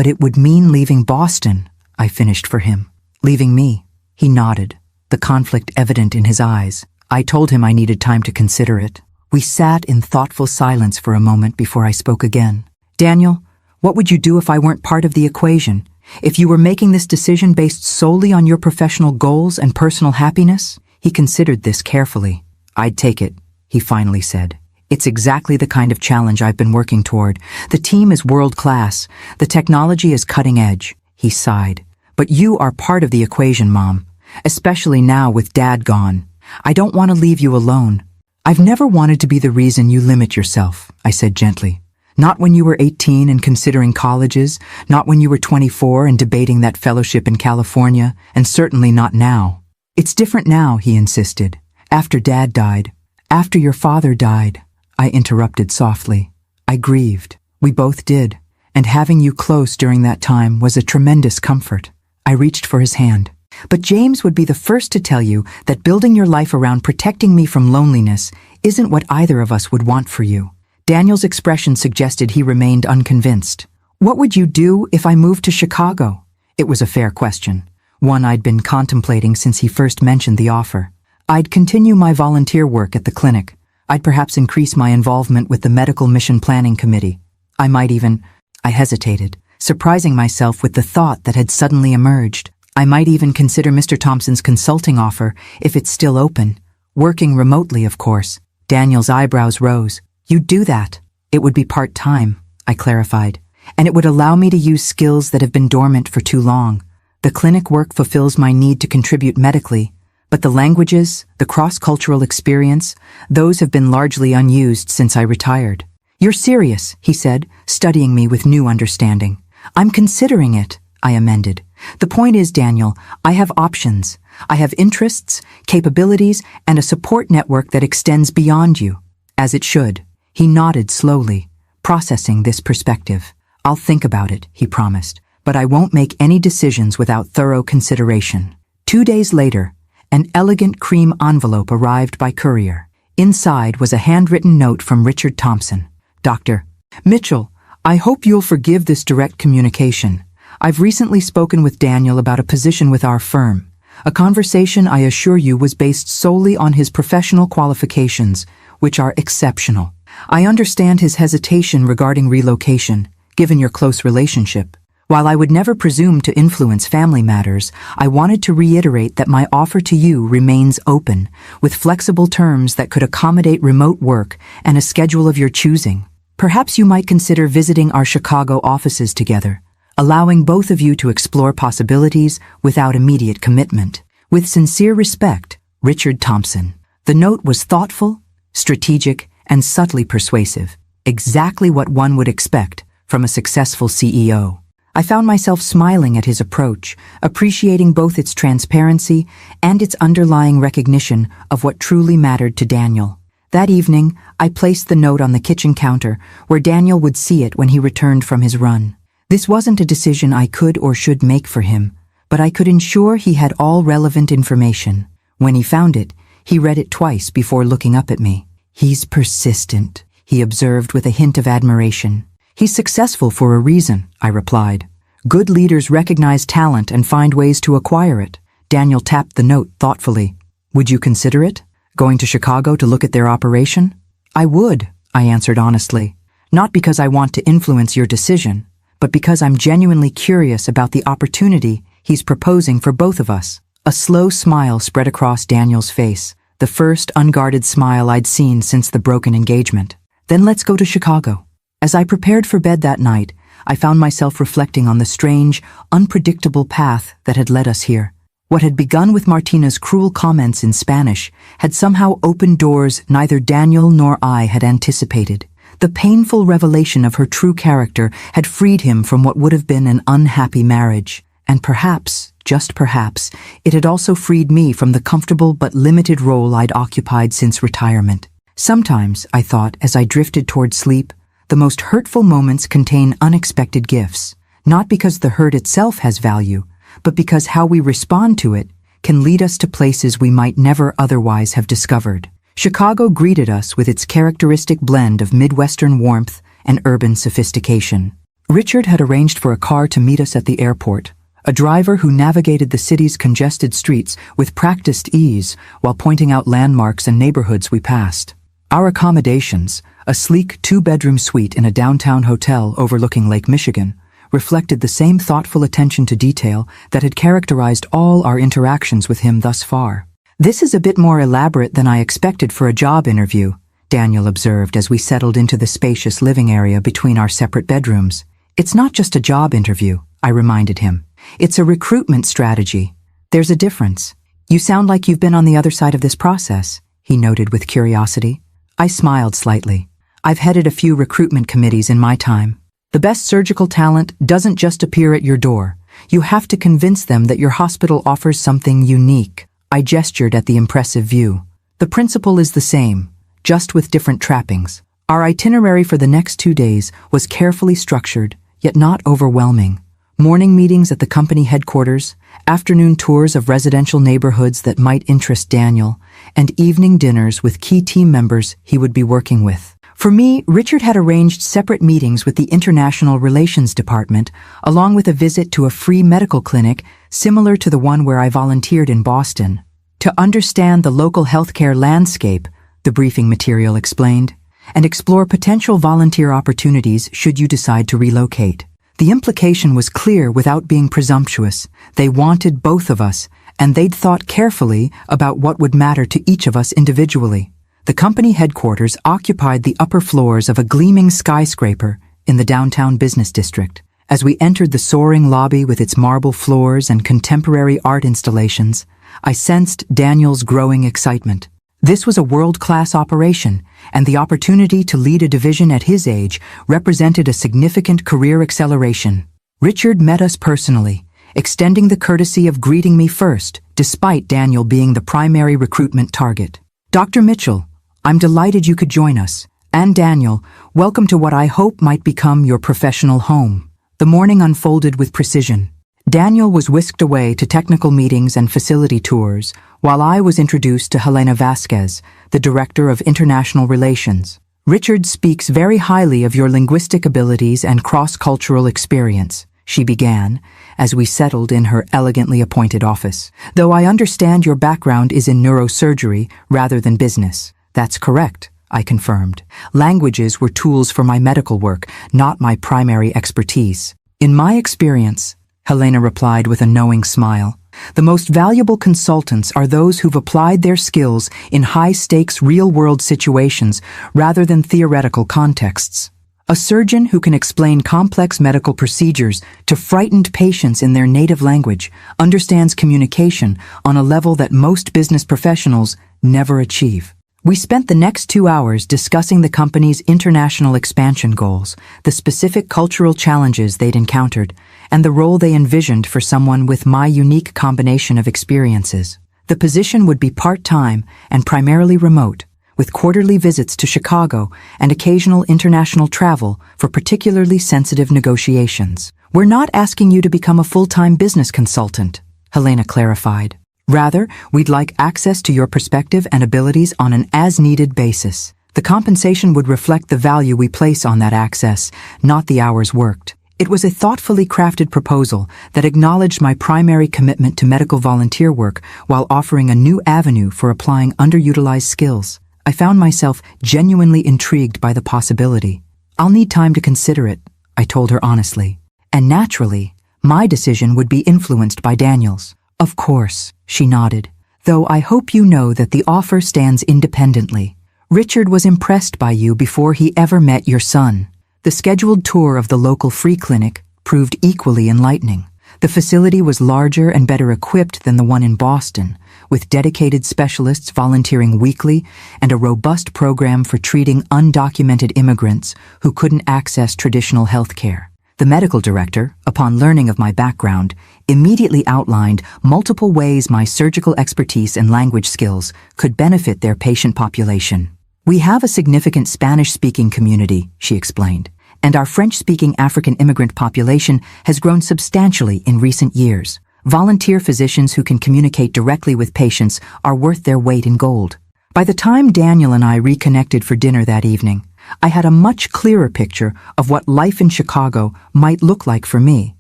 it would mean leaving Boston," I finished for him. "Leaving me." He nodded, the conflict evident in his eyes. I told him I needed time to consider it. We sat in thoughtful silence for a moment before I spoke again. "Daniel, what would you do if I weren't part of the equation? If you were making this decision based solely on your professional goals and personal happiness?" He considered this carefully. "I'd take it," he finally said. "It's exactly the kind of challenge I've been working toward. The team is world-class. The technology is cutting edge." He sighed. "But you are part of the equation, Mom. Especially now with Dad gone. I don't want to leave you alone." "I've never wanted to be the reason you limit yourself," I said gently. "Not when you were 18 and considering colleges, not when you were 24 and debating that fellowship in California, and certainly not now." "It's different now," he insisted. "After Dad died. After your father died," I interrupted softly. "I grieved. We both did. And having you close during that time was a tremendous comfort." I reached for his hand. "But James would be the first to tell you that building your life around protecting me from loneliness isn't what either of us would want for you." Daniel's expression suggested he remained unconvinced. "What would you do if I moved to Chicago?" It was a fair question, one I'd been contemplating since he first mentioned the offer. "I'd continue my volunteer work at the clinic. I'd perhaps increase my involvement with the Medical Mission Planning Committee. I might even—" I hesitated, surprising myself with the thought that had suddenly emerged. "I might even consider Mr. Thompson's consulting offer if it's still open. Working remotely, of course." Daniel's eyebrows rose. "You'd do that?" "It would be part-time," I clarified, "and it would allow me to use skills that have been dormant for too long. The clinic work fulfills my need to contribute medically, but the languages, the cross-cultural experience, those have been largely unused since I retired." "You're serious," he said, studying me with new understanding. "I'm considering it," I amended. "The point is, Daniel, I have options. I have interests, capabilities, and a support network that extends beyond you." "As it should." He nodded slowly, processing this perspective. "I'll think about it," he promised, "but I won't make any decisions without thorough consideration." 2 days later, an elegant cream envelope arrived by courier. Inside was a handwritten note from Richard Thompson. "Dr. Mitchell, I hope you'll forgive this direct communication. I've recently spoken with Daniel about a position with our firm. A conversation, I assure you, was based solely on his professional qualifications, which are exceptional. I understand his hesitation regarding relocation, given your close relationship. While I would never presume to influence family matters, I wanted to reiterate that my offer to you remains open, with flexible terms that could accommodate remote work and a schedule of your choosing. Perhaps you might consider visiting our Chicago offices together, allowing both of you to explore possibilities without immediate commitment. With sincere respect, Richard Thompson." The note was thoughtful, strategic, and subtly persuasive, exactly what one would expect from a successful CEO. I found myself smiling at his approach, appreciating both its transparency and its underlying recognition of what truly mattered to Daniel. That evening, I placed the note on the kitchen counter where Daniel would see it when he returned from his run. This wasn't a decision I could or should make for him, but I could ensure he had all relevant information. When he found it, he read it twice before looking up at me. "He's persistent," he observed with a hint of admiration. "He's successful for a reason," I replied. "Good leaders recognize talent and find ways to acquire it." Daniel tapped the note thoughtfully. "Would you consider it? Going to Chicago to look at their operation?" "I would," I answered honestly. "Not because I want to influence your decision, but because I'm genuinely curious about the opportunity he's proposing for both of us." A slow smile spread across Daniel's face, the first unguarded smile I'd seen since the broken engagement. "Then let's go to Chicago." As I prepared for bed that night, I found myself reflecting on the strange, unpredictable path that had led us here. What had begun with Martina's cruel comments in Spanish had somehow opened doors neither Daniel nor I had anticipated. The painful revelation of her true character had freed him from what would have been an unhappy marriage. And perhaps, just perhaps, it had also freed me from the comfortable but limited role I'd occupied since retirement. Sometimes, I thought, as I drifted toward sleep, the most hurtful moments contain unexpected gifts, not because the hurt itself has value, but because how we respond to it can lead us to places we might never otherwise have discovered. Chicago greeted us with its characteristic blend of Midwestern warmth and urban sophistication. Richard had arranged for a car to meet us at the airport, a driver who navigated the city's congested streets with practiced ease while pointing out landmarks and neighborhoods we passed. Our accommodations, a sleek two-bedroom suite in a downtown hotel overlooking Lake Michigan, reflected the same thoughtful attention to detail that had characterized all our interactions with him thus far. "This is a bit more elaborate than I expected for a job interview," Daniel observed as we settled into the spacious living area between our separate bedrooms. "It's not just a job interview," I reminded him. "It's a recruitment strategy. There's a difference." "You sound like you've been on the other side of this process," he noted with curiosity. I smiled slightly. "I've headed a few recruitment committees in my time. The best surgical talent doesn't just appear at your door. You have to convince them that your hospital offers something unique." I gestured at the impressive view. "The principle is the same, just with different trappings." Our itinerary for the next 2 days was carefully structured, yet not overwhelming. Morning meetings at the company headquarters, afternoon tours of residential neighborhoods that might interest Daniel, and evening dinners with key team members he would be working with. For me, Richard had arranged separate meetings with the International Relations Department, along with a visit to a free medical clinic similar to the one where I volunteered in Boston. To understand the local healthcare landscape, the briefing material explained, and explore potential volunteer opportunities should you decide to relocate. The implication was clear without being presumptuous. They wanted both of us, and they'd thought carefully about what would matter to each of us individually. The company headquarters occupied the upper floors of a gleaming skyscraper in the downtown business district. As we entered the soaring lobby with its marble floors and contemporary art installations, I sensed Daniel's growing excitement. This was a world-class operation, and the opportunity to lead a division at his age represented a significant career acceleration. Richard met us personally, extending the courtesy of greeting me first, despite Daniel being the primary recruitment target. "Dr. Mitchell, I'm delighted you could join us. And Daniel, welcome to what I hope might become your professional home." The morning unfolded with precision. Daniel was whisked away to technical meetings and facility tours, while I was introduced to Helena Vasquez, the Director of International Relations. "Richard speaks very highly of your linguistic abilities and cross-cultural experience," she began, as we settled in her elegantly appointed office. "Though I understand your background is in neurosurgery rather than business." "That's correct," I confirmed. "Languages were tools for my medical work, not my primary expertise." "In my experience," Helena replied with a knowing smile, "the most valuable consultants are those who've applied their skills in high-stakes real-world situations rather than theoretical contexts. A surgeon who can explain complex medical procedures to frightened patients in their native language understands communication on a level that most business professionals never achieve." We spent the next 2 hours discussing the company's international expansion goals, the specific cultural challenges they'd encountered, and the role they envisioned for someone with my unique combination of experiences. The position would be part-time and primarily remote, with quarterly visits to Chicago and occasional international travel for particularly sensitive negotiations. "We're not asking you to become a full-time business consultant," Helena clarified. "Rather, we'd like access to your perspective and abilities on an as-needed basis. The compensation would reflect the value we place on that access, not the hours worked." It was a thoughtfully crafted proposal that acknowledged my primary commitment to medical volunteer work while offering a new avenue for applying underutilized skills. I found myself genuinely intrigued by the possibility. "I'll need time to consider it," I told her honestly. And naturally, my decision would be influenced by Daniel's. Of course, she nodded, though I hope you know that the offer stands independently. Richard was impressed by you before he ever met your son. The scheduled tour of the local free clinic proved equally enlightening. The facility was larger and better equipped than the one in Boston, with dedicated specialists volunteering weekly and a robust program for treating undocumented immigrants who couldn't access traditional health care. The medical director, upon learning of my background, immediately outlined multiple ways my surgical expertise and language skills could benefit their patient population. We have a significant Spanish-speaking community, she explained, and our French-speaking African immigrant population has grown substantially in recent years. Volunteer physicians who can communicate directly with patients are worth their weight in gold. By the time Daniel and I reconnected for dinner that evening, I had a much clearer picture of what life in Chicago might look like for me,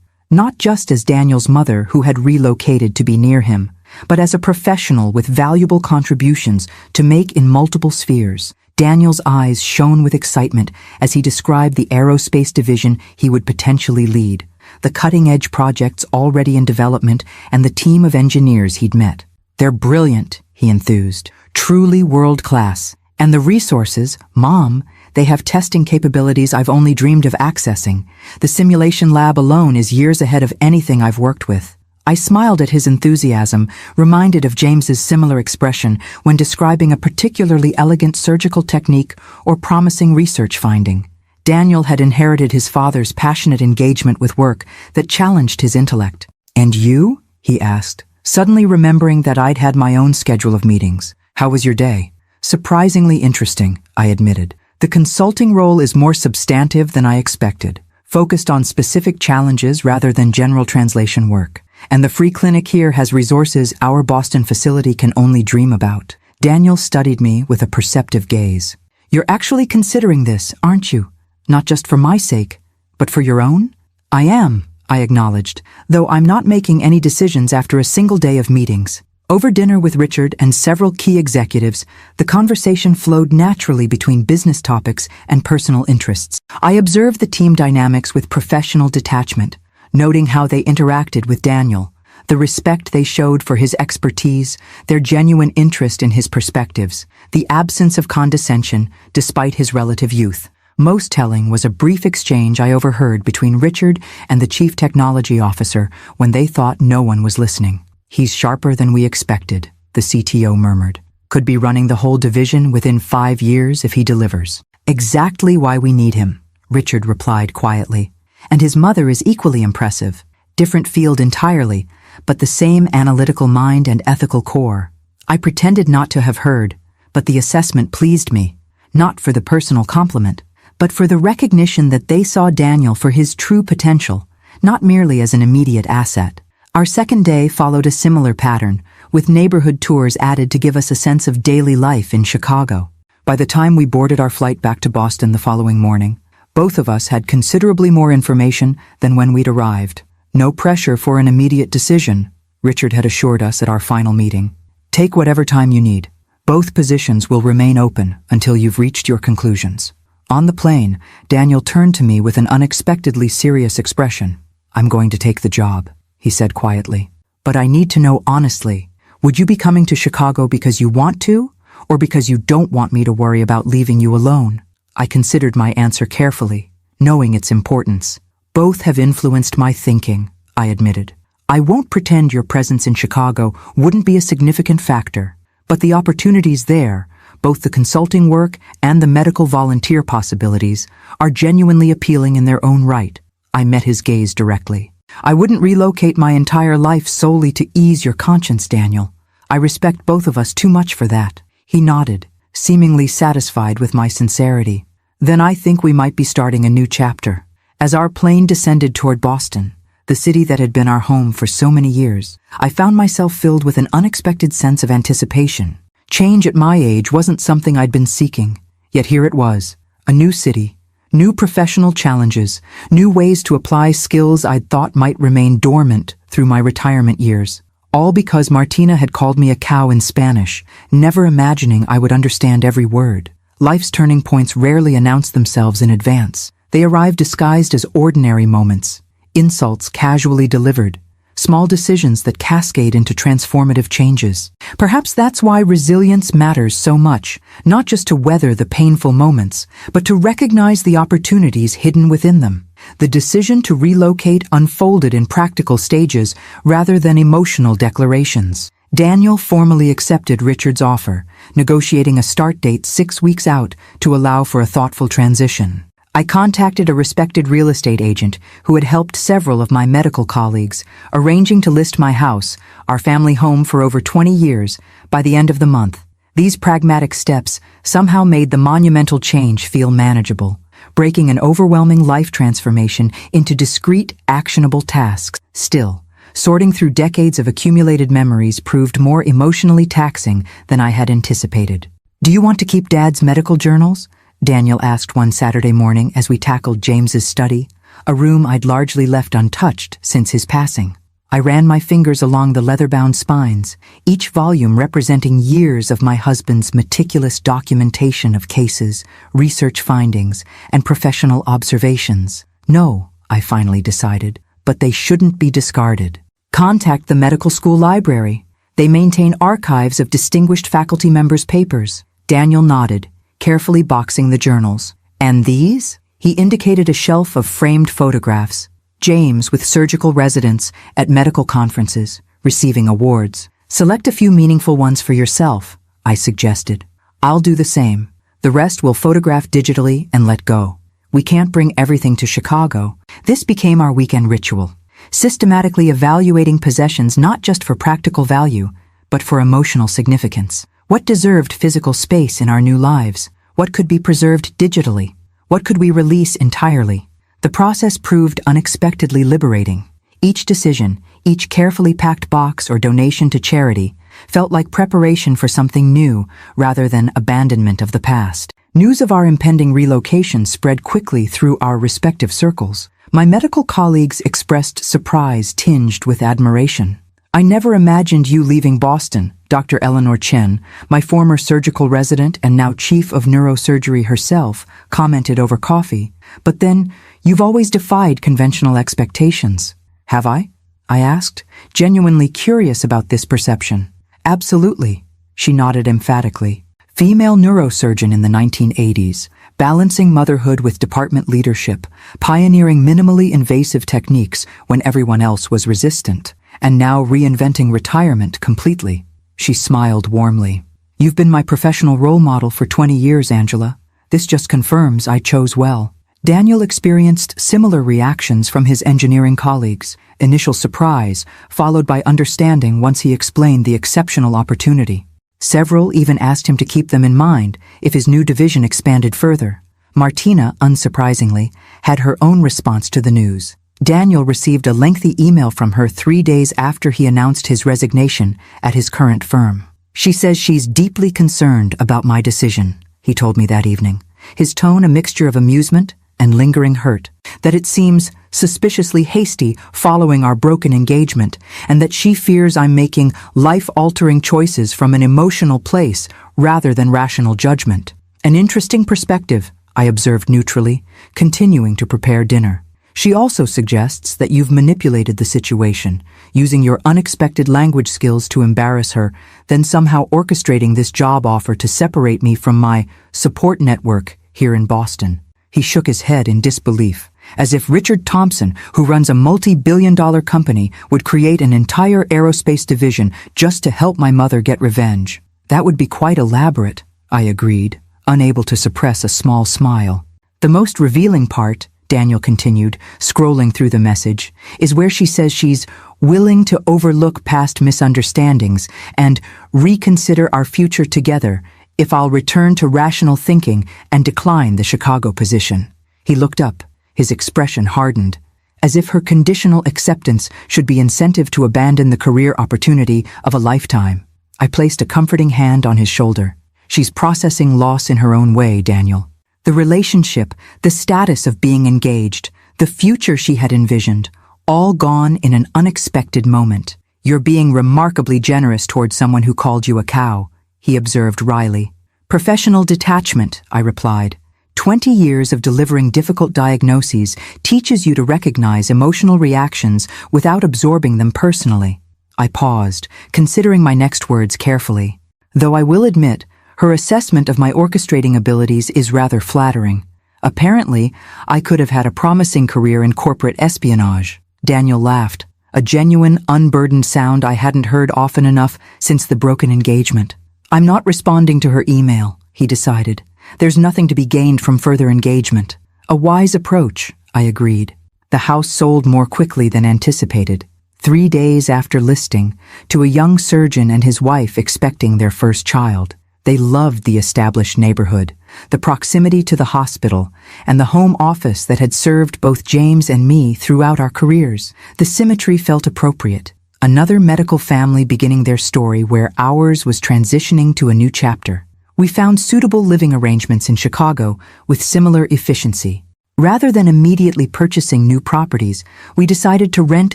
not just as Daniel's mother who had relocated to be near him, but as a professional with valuable contributions to make in multiple spheres. Daniel's eyes shone with excitement as he described the aerospace division he would potentially lead, the cutting-edge projects already in development, and the team of engineers he'd met. They're brilliant, he enthused, truly world-class. And the resources, Mom, they have testing capabilities I've only dreamed of accessing. The simulation lab alone is years ahead of anything I've worked with. I smiled at his enthusiasm, reminded of James's similar expression when describing a particularly elegant surgical technique or promising research finding. Daniel had inherited his father's passionate engagement with work that challenged his intellect. "And you?" he asked, suddenly remembering that I'd had my own schedule of meetings. "How was your day?" "Surprisingly interesting," I admitted. "The consulting role is more substantive than I expected, focused on specific challenges rather than general translation work. And the free clinic here has resources our Boston facility can only dream about." Daniel studied me with a perceptive gaze. "You're actually considering this, aren't you? Not just for my sake, but for your own?" "I am," I acknowledged, though I'm not making any decisions after a single day of meetings. Over dinner with Richard and several key executives, the conversation flowed naturally between business topics and personal interests. I observed the team dynamics with professional detachment, noting how they interacted with Daniel, the respect they showed for his expertise, their genuine interest in his perspectives, the absence of condescension despite his relative youth. Most telling was a brief exchange I overheard between Richard and the chief technology officer when they thought no one was listening. "He's sharper than we expected," the CTO murmured. "Could be running the whole division within 5 years if he delivers." "Exactly why we need him," Richard replied quietly. "And his mother is equally impressive. Different field entirely, but the same analytical mind and ethical core." I pretended not to have heard, but the assessment pleased me, not for the personal compliment, but for the recognition that they saw Daniel for his true potential, not merely as an immediate asset. Our second day followed a similar pattern, with neighborhood tours added to give us a sense of daily life in Chicago. By the time we boarded our flight back to Boston the following morning, both of us had considerably more information than when we'd arrived. "No pressure for an immediate decision," Richard had assured us at our final meeting. "Take whatever time you need. Both positions will remain open until you've reached your conclusions." On the plane, Daniel turned to me with an unexpectedly serious expression. "I'm going to take the job," he said quietly. "But I need to know honestly, would you be coming to Chicago because you want to, or because you don't want me to worry about leaving you alone?" I considered my answer carefully, knowing its importance. "Both have influenced my thinking," I admitted. "I won't pretend your presence in Chicago wouldn't be a significant factor, but the opportunities there, both the consulting work and the medical volunteer possibilities, are genuinely appealing in their own right." I met his gaze directly. "I wouldn't relocate my entire life solely to ease your conscience, Daniel. I respect both of us too much for that." He nodded, seemingly satisfied with my sincerity. "Then I think we might be starting a new chapter." As our plane descended toward Boston, the city that had been our home for so many years, I found myself filled with an unexpected sense of anticipation. Change at my age wasn't something I'd been seeking, yet here it was, a new city, new professional challenges, new ways to apply skills I'd thought might remain dormant through my retirement years. All because Martina had called me a cow in Spanish, never imagining I would understand every word. Life's turning points rarely announce themselves in advance. They arrive disguised as ordinary moments, insults casually delivered, small decisions that cascade into transformative changes. Perhaps that's why resilience matters so much, not just to weather the painful moments, but to recognize the opportunities hidden within them. The decision to relocate unfolded in practical stages rather than emotional declarations. Daniel formally accepted Richard's offer, negotiating a start date 6 weeks out to allow for a thoughtful transition. I contacted a respected real estate agent who had helped several of my medical colleagues, arranging to list my house, our family home for over 20 years, by the end of the month. These pragmatic steps somehow made the monumental change feel manageable, breaking an overwhelming life transformation into discrete, actionable tasks. Still, sorting through decades of accumulated memories proved more emotionally taxing than I had anticipated. "Do you want to keep Dad's medical journals?" Daniel asked one Saturday morning as we tackled James's study, a room I'd largely left untouched since his passing. I ran my fingers along the leather-bound spines, each volume representing years of my husband's meticulous documentation of cases, research findings, and professional observations. No, I finally decided, but they shouldn't be discarded. Contact the medical school library. They maintain archives of distinguished faculty members' papers. Daniel nodded, carefully boxing the journals. "And these?" He indicated a shelf of framed photographs. James with surgical residence at medical conferences, receiving awards. "Select a few meaningful ones for yourself," I suggested. "I'll do the same. The rest we'll photograph digitally and let go. We can't bring everything to Chicago." This became our weekend ritual, systematically evaluating possessions not just for practical value, but for emotional significance. What deserved physical space in our new lives? What could be preserved digitally? What could we release entirely? The process proved unexpectedly liberating. Each decision, each carefully packed box or donation to charity, felt like preparation for something new rather than abandonment of the past. News of our impending relocation spread quickly through our respective circles. My medical colleagues expressed surprise tinged with admiration. "I never imagined you leaving Boston," Dr. Eleanor Chen, my former surgical resident and now chief of neurosurgery herself, commented over coffee. "But then, you've always defied conventional expectations." "Have I?" I asked, genuinely curious about this perception. "Absolutely," she nodded emphatically. Female neurosurgeon in the 1980s, balancing motherhood with department leadership, pioneering minimally invasive techniques when everyone else was resistant, and now reinventing retirement completely. She smiled warmly. "You've been my professional role model for 20 years, Angela. This just confirms I chose well." Daniel experienced similar reactions from his engineering colleagues, initial surprise, followed by understanding once he explained the exceptional opportunity. Several even asked him to keep them in mind if his new division expanded further. Martina, unsurprisingly, had her own response to the news. Daniel received a lengthy email from her 3 days after he announced his resignation at his current firm. "She says she's deeply concerned about my decision," he told me that evening, his tone a mixture of amusement and lingering hurt, "that it seems suspiciously hasty following our broken engagement, and that she fears I'm making life-altering choices from an emotional place rather than rational judgment." "An interesting perspective," I observed neutrally, continuing to prepare dinner. "She also suggests that you've manipulated the situation, using your unexpected language skills to embarrass her, then somehow orchestrating this job offer to separate me from my support network here in Boston." He shook his head in disbelief, as if Richard Thompson, who runs a multi-billion-dollar company, would create an entire aerospace division just to help my mother get revenge. "That would be quite elaborate," I agreed, unable to suppress a small smile. "The most revealing part," Daniel continued, scrolling through the message, "is where she says she's willing to overlook past misunderstandings and reconsider our future together if I'll return to rational thinking and decline the Chicago position." He looked up, his expression hardened, as if her conditional acceptance should be incentive to abandon the career opportunity of a lifetime. I placed a comforting hand on his shoulder. "She's processing loss in her own way, Daniel. The relationship, the status of being engaged, the future she had envisioned, all gone in an unexpected moment. You're being remarkably generous toward someone who called you a cow," he observed wryly. "Professional detachment," I replied. 20 years of delivering difficult diagnoses teaches you to recognize emotional reactions without absorbing them personally. I paused, considering my next words carefully. Though I will admit, her assessment of my orchestrating abilities is rather flattering. Apparently, I could have had a promising career in corporate espionage. Daniel laughed, a genuine, unburdened sound I hadn't heard often enough since the broken engagement. I'm not responding to her email, he decided. There's nothing to be gained from further engagement. A wise approach, I agreed. The house sold more quickly than anticipated, 3 days after listing, to a young surgeon and his wife expecting their first child. They loved the established neighborhood, the proximity to the hospital, and the home office that had served both James and me throughout our careers. The symmetry felt appropriate. Another medical family beginning their story where ours was transitioning to a new chapter. We found suitable living arrangements in Chicago with similar efficiency. Rather than immediately purchasing new properties, we decided to rent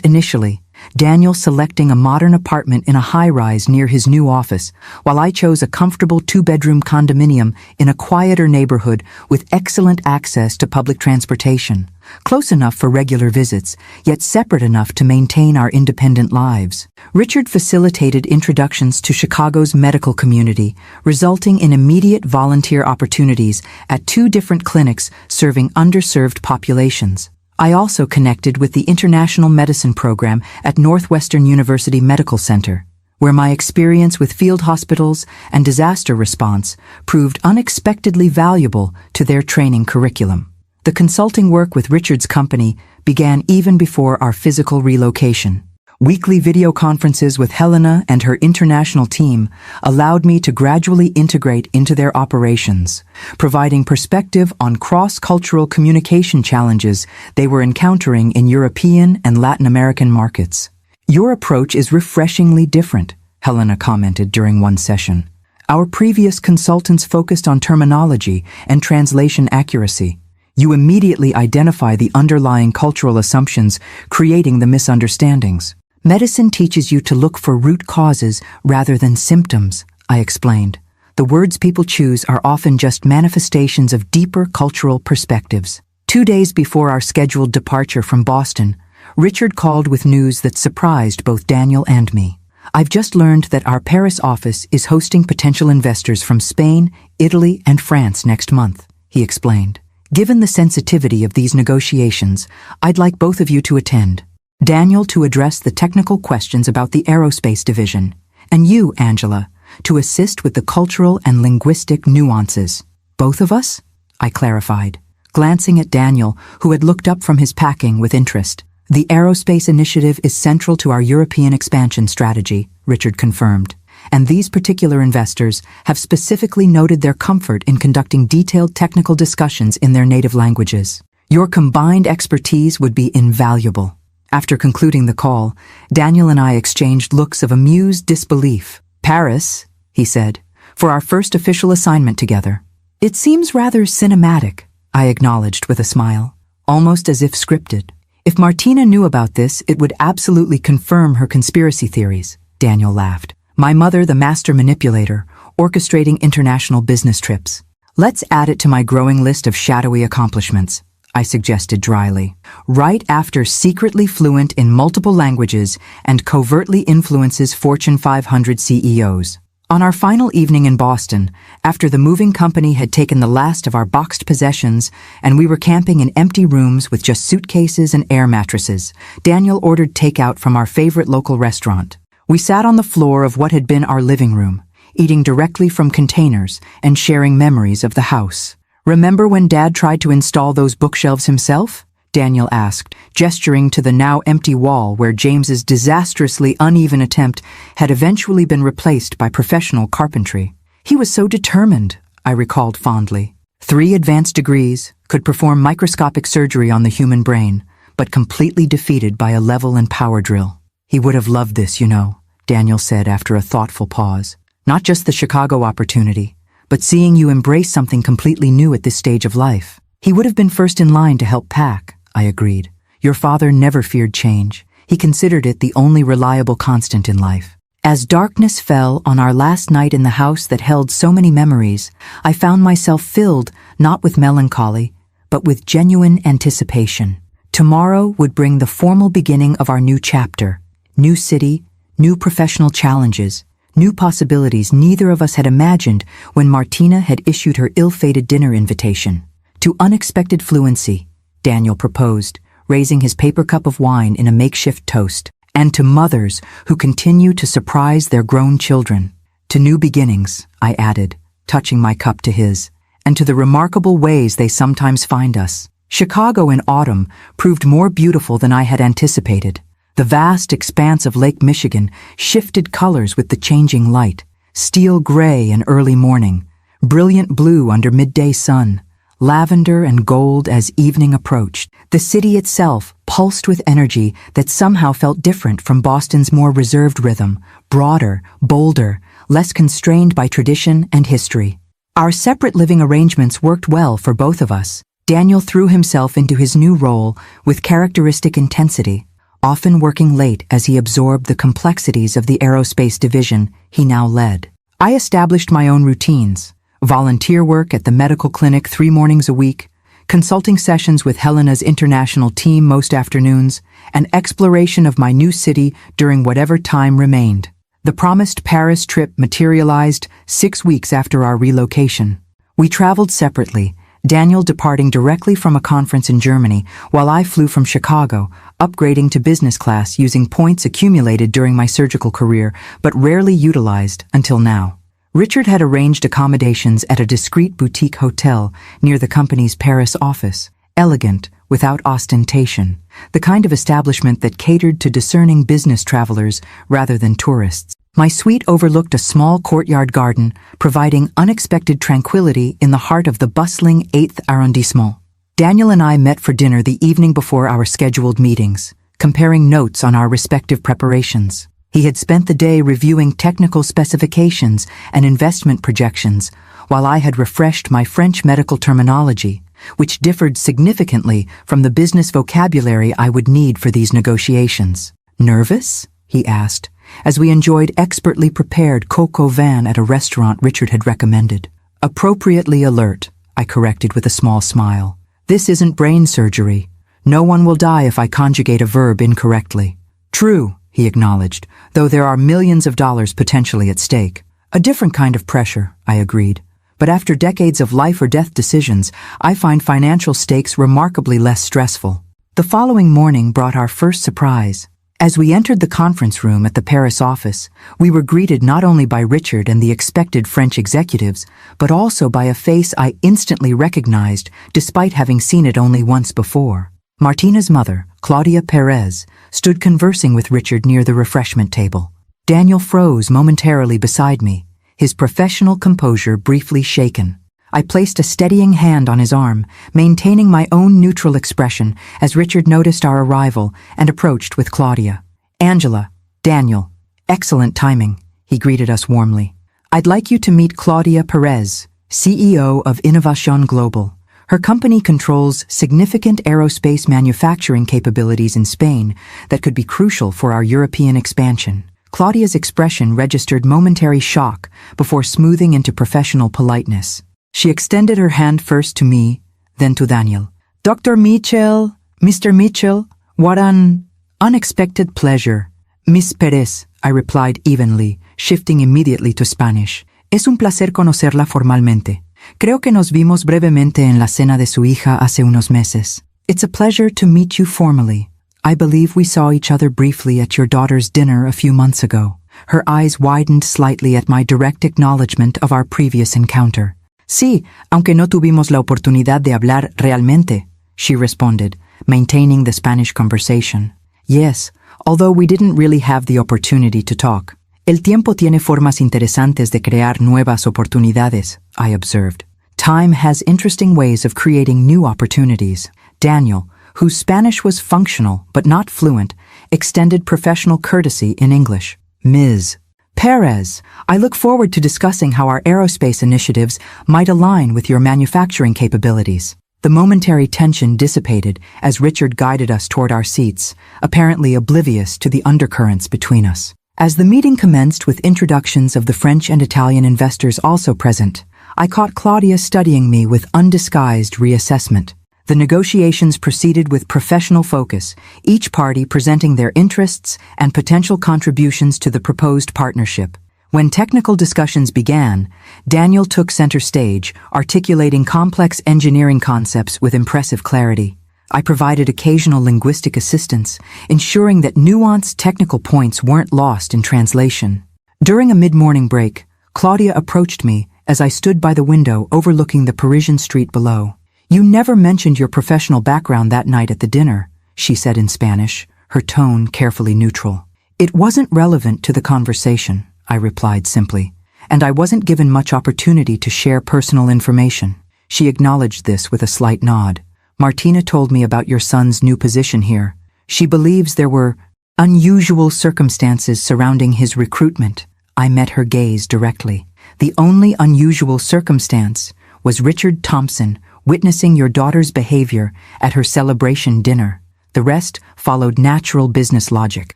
initially, Daniel selecting a modern apartment in a high-rise near his new office, while I chose a comfortable 2-bedroom condominium in a quieter neighborhood with excellent access to public transportation, close enough for regular visits, yet separate enough to maintain our independent lives. Richard facilitated introductions to Chicago's medical community, resulting in immediate volunteer opportunities at 2 different clinics serving underserved populations. I also connected with the International Medicine Program at Northwestern University Medical Center, where my experience with field hospitals and disaster response proved unexpectedly valuable to their training curriculum. The consulting work with Richard's company began even before our physical relocation. Weekly video conferences with Helena and her international team allowed me to gradually integrate into their operations, providing perspective on cross-cultural communication challenges they were encountering in European and Latin American markets. Your approach is refreshingly different, Helena commented during one session. Our previous consultants focused on terminology and translation accuracy. You immediately identify the underlying cultural assumptions, creating the misunderstandings. Medicine teaches you to look for root causes rather than symptoms, I explained. The words people choose are often just manifestations of deeper cultural perspectives. 2 days before our scheduled departure from Boston, Richard called with news that surprised both Daniel and me. I've just learned that our Paris office is hosting potential investors from Spain, Italy, and France next month, he explained. Given the sensitivity of these negotiations, I'd like both of you to attend. Daniel to address the technical questions about the aerospace division, and you, Angela, to assist with the cultural and linguistic nuances. Both of us? I clarified, glancing at Daniel, who had looked up from his packing with interest. The aerospace initiative is central to our European expansion strategy, Richard confirmed, and these particular investors have specifically noted their comfort in conducting detailed technical discussions in their native languages. Your combined expertise would be invaluable. After concluding the call, Daniel and I exchanged looks of amused disbelief. Paris, he said, for our first official assignment together. It seems rather cinematic, I acknowledged with a smile, almost as if scripted. If Martina knew about this, it would absolutely confirm her conspiracy theories, Daniel laughed. My mother, the master manipulator, orchestrating international business trips. Let's add it to my growing list of shadowy accomplishments, I suggested dryly. Right after secretly fluent in multiple languages and covertly influences Fortune 500 CEOs. On our final evening in Boston, after the moving company had taken the last of our boxed possessions and we were camping in empty rooms with just suitcases and air mattresses, Daniel ordered takeout from our favorite local restaurant. We sat on the floor of what had been our living room, eating directly from containers and sharing memories of the house. Remember when Dad tried to install those bookshelves himself? Daniel asked, gesturing to the now empty wall where James's disastrously uneven attempt had eventually been replaced by professional carpentry. He was so determined, I recalled fondly. 3 advanced degrees, could perform microscopic surgery on the human brain, but completely defeated by a level and power drill. He would have loved this, you know, Daniel said after a thoughtful pause. Not just the Chicago opportunity, but seeing you embrace something completely new at this stage of life. He would have been first in line to help pack, I agreed. Your father never feared change. He considered it the only reliable constant in life. As darkness fell on our last night in the house that held so many memories, I found myself filled not with melancholy, but with genuine anticipation. Tomorrow would bring the formal beginning of our new chapter. New city, new professional challenges, new possibilities neither of us had imagined when Martina had issued her ill-fated dinner invitation. To unexpected fluency, Daniel proposed, raising his paper cup of wine in a makeshift toast, and to mothers who continue to surprise their grown children. To new beginnings, I added, touching my cup to his, and to the remarkable ways they sometimes find us. Chicago in autumn proved more beautiful than I had anticipated. The vast expanse of Lake Michigan shifted colors with the changing light, steel gray in early morning, brilliant blue under midday sun, lavender and gold as evening approached. The city itself pulsed with energy that somehow felt different from Boston's more reserved rhythm, broader, bolder, less constrained by tradition and history. Our separate living arrangements worked well for both of us. Daniel threw himself into his new role with characteristic intensity, often working late as he absorbed the complexities of the aerospace division he now led. I established my own routines, volunteer work at the medical clinic 3 mornings a week, consulting sessions with Helena's international team most afternoons, and exploration of my new city during whatever time remained. The promised Paris trip materialized 6 weeks after our relocation. We traveled separately, Daniel departing directly from a conference in Germany, while I flew from Chicago, upgrading to business class using points accumulated during my surgical career, but rarely utilized until now. Richard had arranged accommodations at a discreet boutique hotel near the company's Paris office, elegant, without ostentation, the kind of establishment that catered to discerning business travelers rather than tourists. My suite overlooked a small courtyard garden, providing unexpected tranquility in the heart of the bustling 8th arrondissement. Daniel and I met for dinner the evening before our scheduled meetings, comparing notes on our respective preparations. He had spent the day reviewing technical specifications and investment projections, while I had refreshed my French medical terminology, which differed significantly from the business vocabulary I would need for these negotiations. "Nervous?" he asked, as we enjoyed expertly prepared coq au vin at a restaurant Richard had recommended. "Appropriately alert," I corrected with a small smile. "This isn't brain surgery. No one will die if I conjugate a verb incorrectly." "True," he acknowledged, "though there are millions of dollars potentially at stake." "A different kind of pressure," I agreed. "But after decades of life or death decisions, I find financial stakes remarkably less stressful." The following morning brought our first surprise. As we entered the conference room at the Paris office, we were greeted not only by Richard and the expected French executives, but also by a face I instantly recognized despite having seen it only once before. Martina's mother, Claudia Perez, stood conversing with Richard near the refreshment table. Daniel froze momentarily beside me, his professional composure briefly shaken. I placed a steadying hand on his arm, maintaining my own neutral expression as Richard noticed our arrival and approached with Claudia. "Angela, Daniel, excellent timing," he greeted us warmly. "I'd like you to meet Claudia Perez, CEO of Innovación Global. Her company controls significant aerospace manufacturing capabilities in Spain that could be crucial for our European expansion." Claudia's expression registered momentary shock before smoothing into professional politeness. She extended her hand first to me, then to Daniel. "Dr. Mitchell, Mr. Mitchell, what an unexpected pleasure." "Miss Perez," I replied evenly, shifting immediately to Spanish. "Es un placer conocerla formalmente. Creo que nos vimos brevemente en la cena de su hija hace unos meses." "It's a pleasure to meet you formally. I believe we saw each other briefly at your daughter's dinner a few months ago." Her eyes widened slightly at my direct acknowledgement of our previous encounter. "Sí, aunque no tuvimos la oportunidad de hablar realmente," she responded, maintaining the Spanish conversation. "Yes, although we didn't really have the opportunity to talk. El tiempo tiene formas interesantes de crear nuevas oportunidades," I observed. Time has interesting ways of creating new opportunities. Daniel, whose Spanish was functional but not fluent, extended professional courtesy in English. "Ms. Perez, I look forward to discussing how our aerospace initiatives might align with your manufacturing capabilities." The momentary tension dissipated as Richard guided us toward our seats, apparently oblivious to the undercurrents between us. As the meeting commenced with introductions of the French and Italian investors also present, I caught Claudia studying me with undisguised reassessment. The negotiations proceeded with professional focus, each party presenting their interests and potential contributions to the proposed partnership. When technical discussions began, Daniel took center stage, articulating complex engineering concepts with impressive clarity. I provided occasional linguistic assistance, ensuring that nuanced technical points weren't lost in translation. During a mid-morning break, Claudia approached me as I stood by the window overlooking the Parisian street below. "You never mentioned your professional background that night at the dinner," she said in Spanish, her tone carefully neutral. "It wasn't relevant to the conversation," I replied simply, "and I wasn't given much opportunity to share personal information." She acknowledged this with a slight nod. "Martina told me about your son's new position here. She believes there were unusual circumstances surrounding his recruitment." I met her gaze directly. "The only unusual circumstance was Richard Thompson witnessing your daughter's behavior at her celebration dinner. The rest followed natural business logic."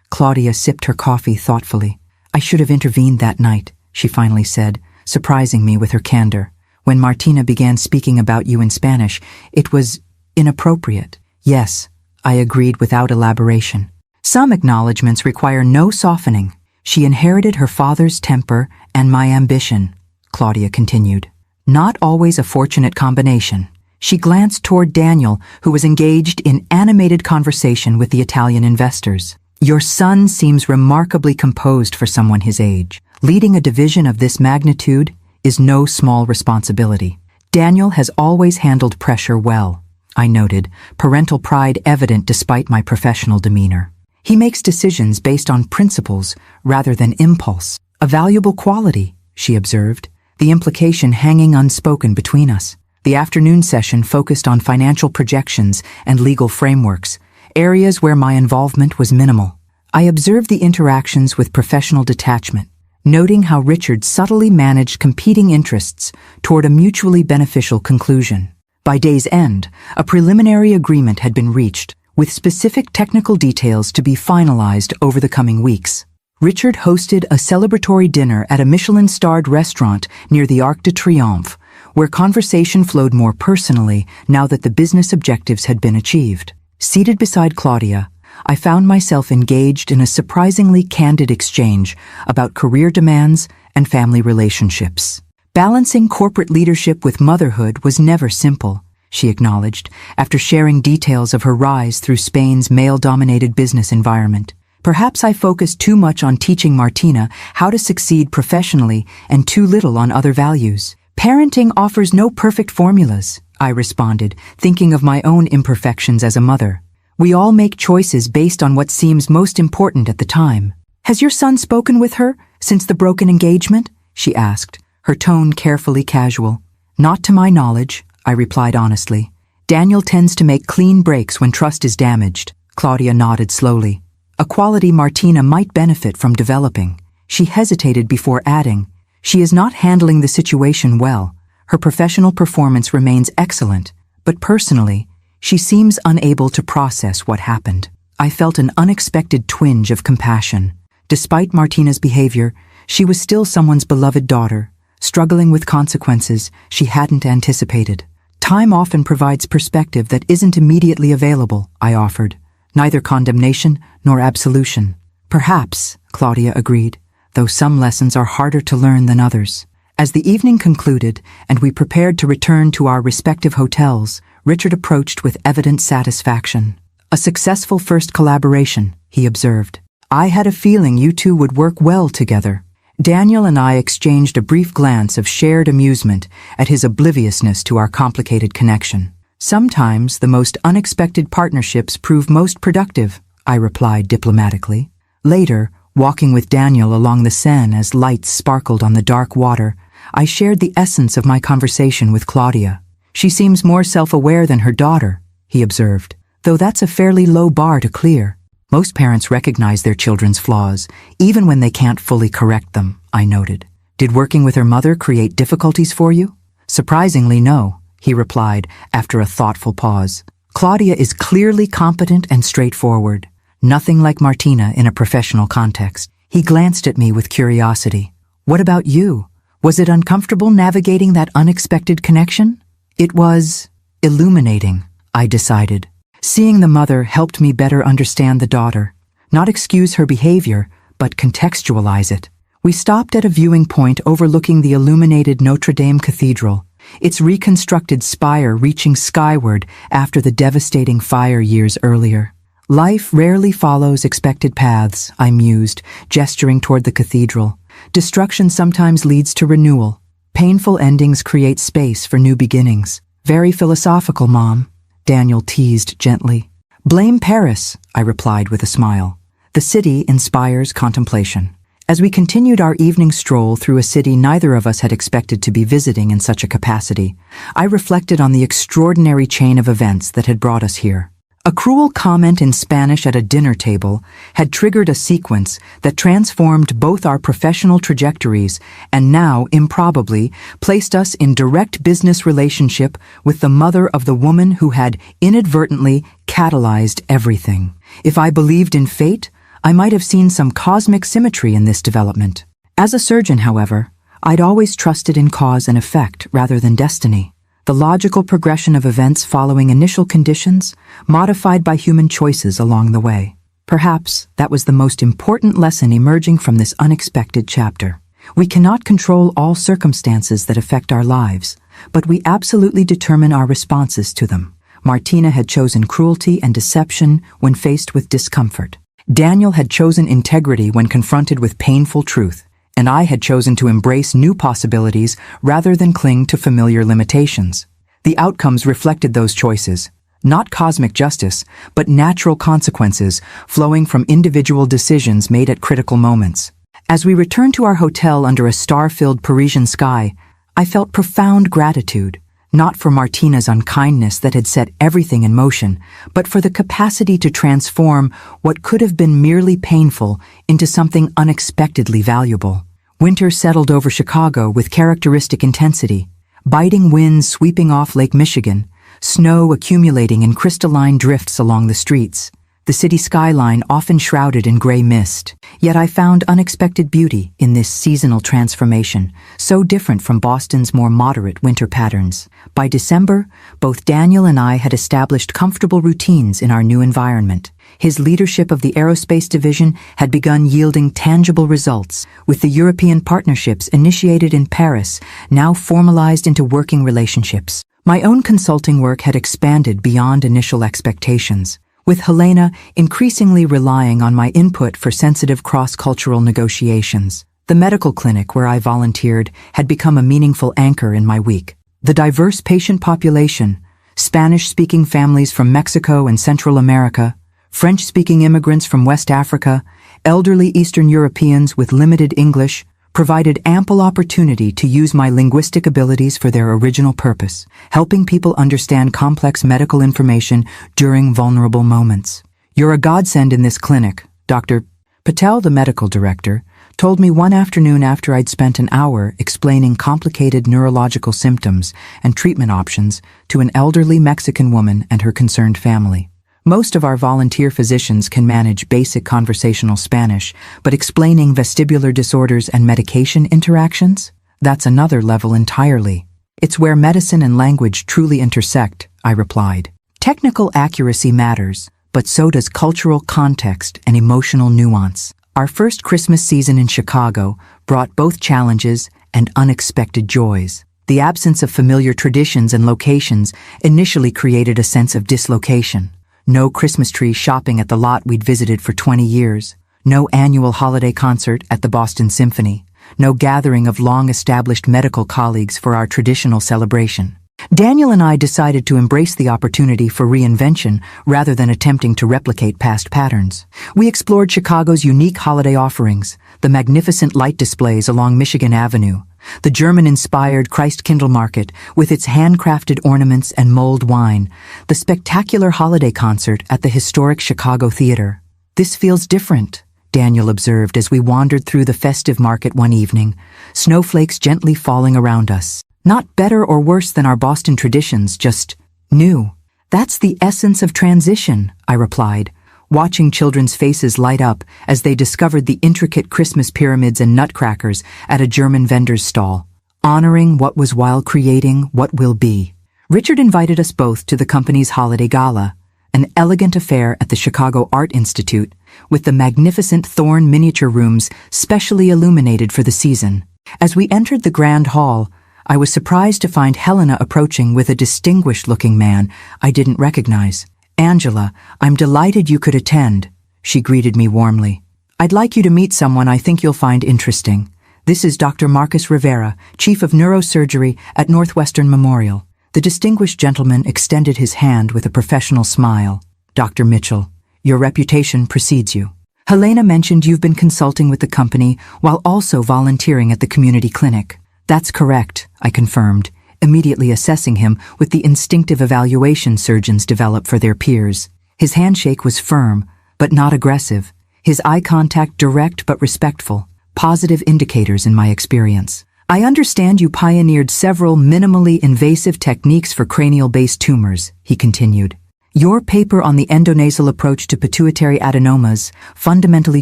Claudia sipped her coffee thoughtfully. "I should have intervened that night," she finally said, surprising me with her candor. "When Martina began speaking about you in Spanish, it was inappropriate." "Yes," I agreed without elaboration. "Some acknowledgments require no softening. She inherited her father's temper and my ambition," Claudia continued. "Not always a fortunate combination." She glanced toward Daniel, who was engaged in animated conversation with the Italian investors. "Your son seems remarkably composed for someone his age. Leading a division of this magnitude is no small responsibility. Daniel has always handled pressure well," I noted, parental pride evident despite my professional demeanor. "He makes decisions based on principles rather than impulse. A valuable quality," she observed, the implication hanging unspoken between us. The afternoon session focused on financial projections and legal frameworks, areas where my involvement was minimal. I observed the interactions with professional detachment, noting how Richard subtly managed competing interests toward a mutually beneficial conclusion. By day's end, a preliminary agreement had been reached, with specific technical details to be finalized over the coming weeks. Richard hosted a celebratory dinner at a Michelin-starred restaurant near the Arc de Triomphe, where conversation flowed more personally now that the business objectives had been achieved. Seated beside Claudia, I found myself engaged in a surprisingly candid exchange about career demands and family relationships. "Balancing corporate leadership with motherhood was never simple," she acknowledged, after sharing details of her rise through Spain's male-dominated business environment. "Perhaps I focused too much on teaching Martina how to succeed professionally and too little on other values. Parenting offers no perfect formulas," I responded, thinking of my own imperfections as a mother. "We all make choices based on what seems most important at the time." "Has your son spoken with her since the broken engagement?" she asked, her tone carefully casual. "Not to my knowledge," I replied honestly. "Daniel tends to make clean breaks when trust is damaged." Claudia nodded slowly. "A quality Martina might benefit from developing." She hesitated before adding, "She is not handling the situation well. Her professional performance remains excellent, but personally, she seems unable to process what happened." I felt an unexpected twinge of compassion. Despite Martina's behavior, she was still someone's beloved daughter, struggling with consequences she hadn't anticipated. "Time often provides perspective that isn't immediately available," I offered. "Neither condemnation nor absolution." "Perhaps," Claudia agreed, "though some lessons are harder to learn than others." As the evening concluded and we prepared to return to our respective hotels, Richard approached with evident satisfaction. "A successful first collaboration," he observed. "I had a feeling you two would work well together." Daniel and I exchanged a brief glance of shared amusement at his obliviousness to our complicated connection. "Sometimes the most unexpected partnerships prove most productive," I replied diplomatically. Later, walking with Daniel along the Seine as lights sparkled on the dark water, I shared the essence of my conversation with Claudia. "She seems more self-aware than her daughter," he observed, "though that's a fairly low bar to clear. Most parents recognize their children's flaws, even when they can't fully correct them," I noted. "Did working with her mother create difficulties for you?" "Surprisingly, no," he replied after a thoughtful pause. "Claudia is clearly competent and straightforward. Nothing like Martina in a professional context." He glanced at me with curiosity. "What about you? Was it uncomfortable navigating that unexpected connection? It was illuminating, I decided. Seeing the mother helped me better understand the daughter, not excuse her behavior, but contextualize it. We stopped at a viewing point overlooking the illuminated Notre Dame Cathedral, its reconstructed spire reaching skyward after the devastating fire years earlier. Life rarely follows expected paths, I mused, gesturing toward the cathedral. Destruction sometimes leads to renewal. Painful endings create space for new beginnings. Very philosophical, Mom, Daniel teased gently. Blame Paris, I replied with a smile. The city inspires contemplation. As we continued our evening stroll through a city neither of us had expected to be visiting in such a capacity, I reflected on the extraordinary chain of events that had brought us here. A cruel comment in Spanish at a dinner table had triggered a sequence that transformed both our professional trajectories and now, improbably, placed us in direct business relationship with the mother of the woman who had inadvertently catalyzed everything. If I believed in fate, I might have seen some cosmic symmetry in this development. As a surgeon, however, I'd always trusted in cause and effect rather than destiny. The logical progression of events following initial conditions, modified by human choices along the way. Perhaps that was the most important lesson emerging from this unexpected chapter. We cannot control all circumstances that affect our lives, but we absolutely determine our responses to them. Martina had chosen cruelty and deception when faced with discomfort. Daniel had chosen integrity when confronted with painful truth. And I had chosen to embrace new possibilities rather than cling to familiar limitations. The outcomes reflected those choices, not cosmic justice, but natural consequences flowing from individual decisions made at critical moments. As we returned to our hotel under a star-filled Parisian sky, I felt profound gratitude, not for Martina's unkindness that had set everything in motion, but for the capacity to transform what could have been merely painful into something unexpectedly valuable. Winter settled over Chicago with characteristic intensity, biting winds sweeping off Lake Michigan, snow accumulating in crystalline drifts along the streets, the city skyline often shrouded in gray mist. Yet I found unexpected beauty in this seasonal transformation, so different from Boston's more moderate winter patterns. By December, both Daniel and I had established comfortable routines in our new environment. His leadership of the aerospace division had begun yielding tangible results, with the European partnerships initiated in Paris now formalized into working relationships. My own consulting work had expanded beyond initial expectations, with Helena increasingly relying on my input for sensitive cross-cultural negotiations. The medical clinic where I volunteered had become a meaningful anchor in my week. The diverse patient population, Spanish-speaking families from Mexico and Central America, French-speaking immigrants from West Africa, elderly Eastern Europeans with limited English, provided ample opportunity to use my linguistic abilities for their original purpose, helping people understand complex medical information during vulnerable moments. "You're a godsend in this clinic," Dr. Patel, the medical director, told me one afternoon after I'd spent an hour explaining complicated neurological symptoms and treatment options to an elderly Mexican woman and her concerned family. Most of our volunteer physicians can manage basic conversational Spanish, but explaining vestibular disorders and medication interactions? That's another level entirely. It's where medicine and language truly intersect, I replied. Technical accuracy matters, but so does cultural context and emotional nuance. Our first Christmas season in Chicago brought both challenges and unexpected joys. The absence of familiar traditions and locations initially created a sense of dislocation. No Christmas tree shopping at the lot we'd visited for 20 years. No annual holiday concert at the Boston Symphony. No gathering of long-established medical colleagues for our traditional celebration. Daniel and I decided to embrace the opportunity for reinvention rather than attempting to replicate past patterns. We explored Chicago's unique holiday offerings, the magnificent light displays along Michigan Avenue, the German-inspired Christkindl Market with its handcrafted ornaments and mulled wine, the spectacular holiday concert at the historic Chicago Theater. "This feels different," Daniel observed as we wandered through the festive market one evening, snowflakes gently falling around us. "Not better or worse than our Boston traditions, just new." "That's the essence of transition," I replied, watching children's faces light up as they discovered the intricate Christmas pyramids and nutcrackers at a German vendor's stall. Honoring what was while creating what will be. Richard invited us both to the company's holiday gala, an elegant affair at the Chicago Art Institute, with the magnificent Thorn miniature rooms specially illuminated for the season. As we entered the grand hall, I was surprised to find Helena approaching with a distinguished-looking man I didn't recognize. "Angela, I'm delighted you could attend," she greeted me warmly. "I'd like you to meet someone I think you'll find interesting. This is Dr. Marcus Rivera, Chief of Neurosurgery at Northwestern Memorial." The distinguished gentleman extended his hand with a professional smile. "Dr. Mitchell, your reputation precedes you. Helena mentioned you've been consulting with the company while also volunteering at the community clinic." "That's correct," I confirmed, immediately assessing him with the instinctive evaluation surgeons develop for their peers. His handshake was firm, but not aggressive. His eye contact direct but respectful. Positive indicators in my experience. "I understand you pioneered several minimally invasive techniques for cranial-based tumors," he continued. "Your paper on the endonasal approach to pituitary adenomas fundamentally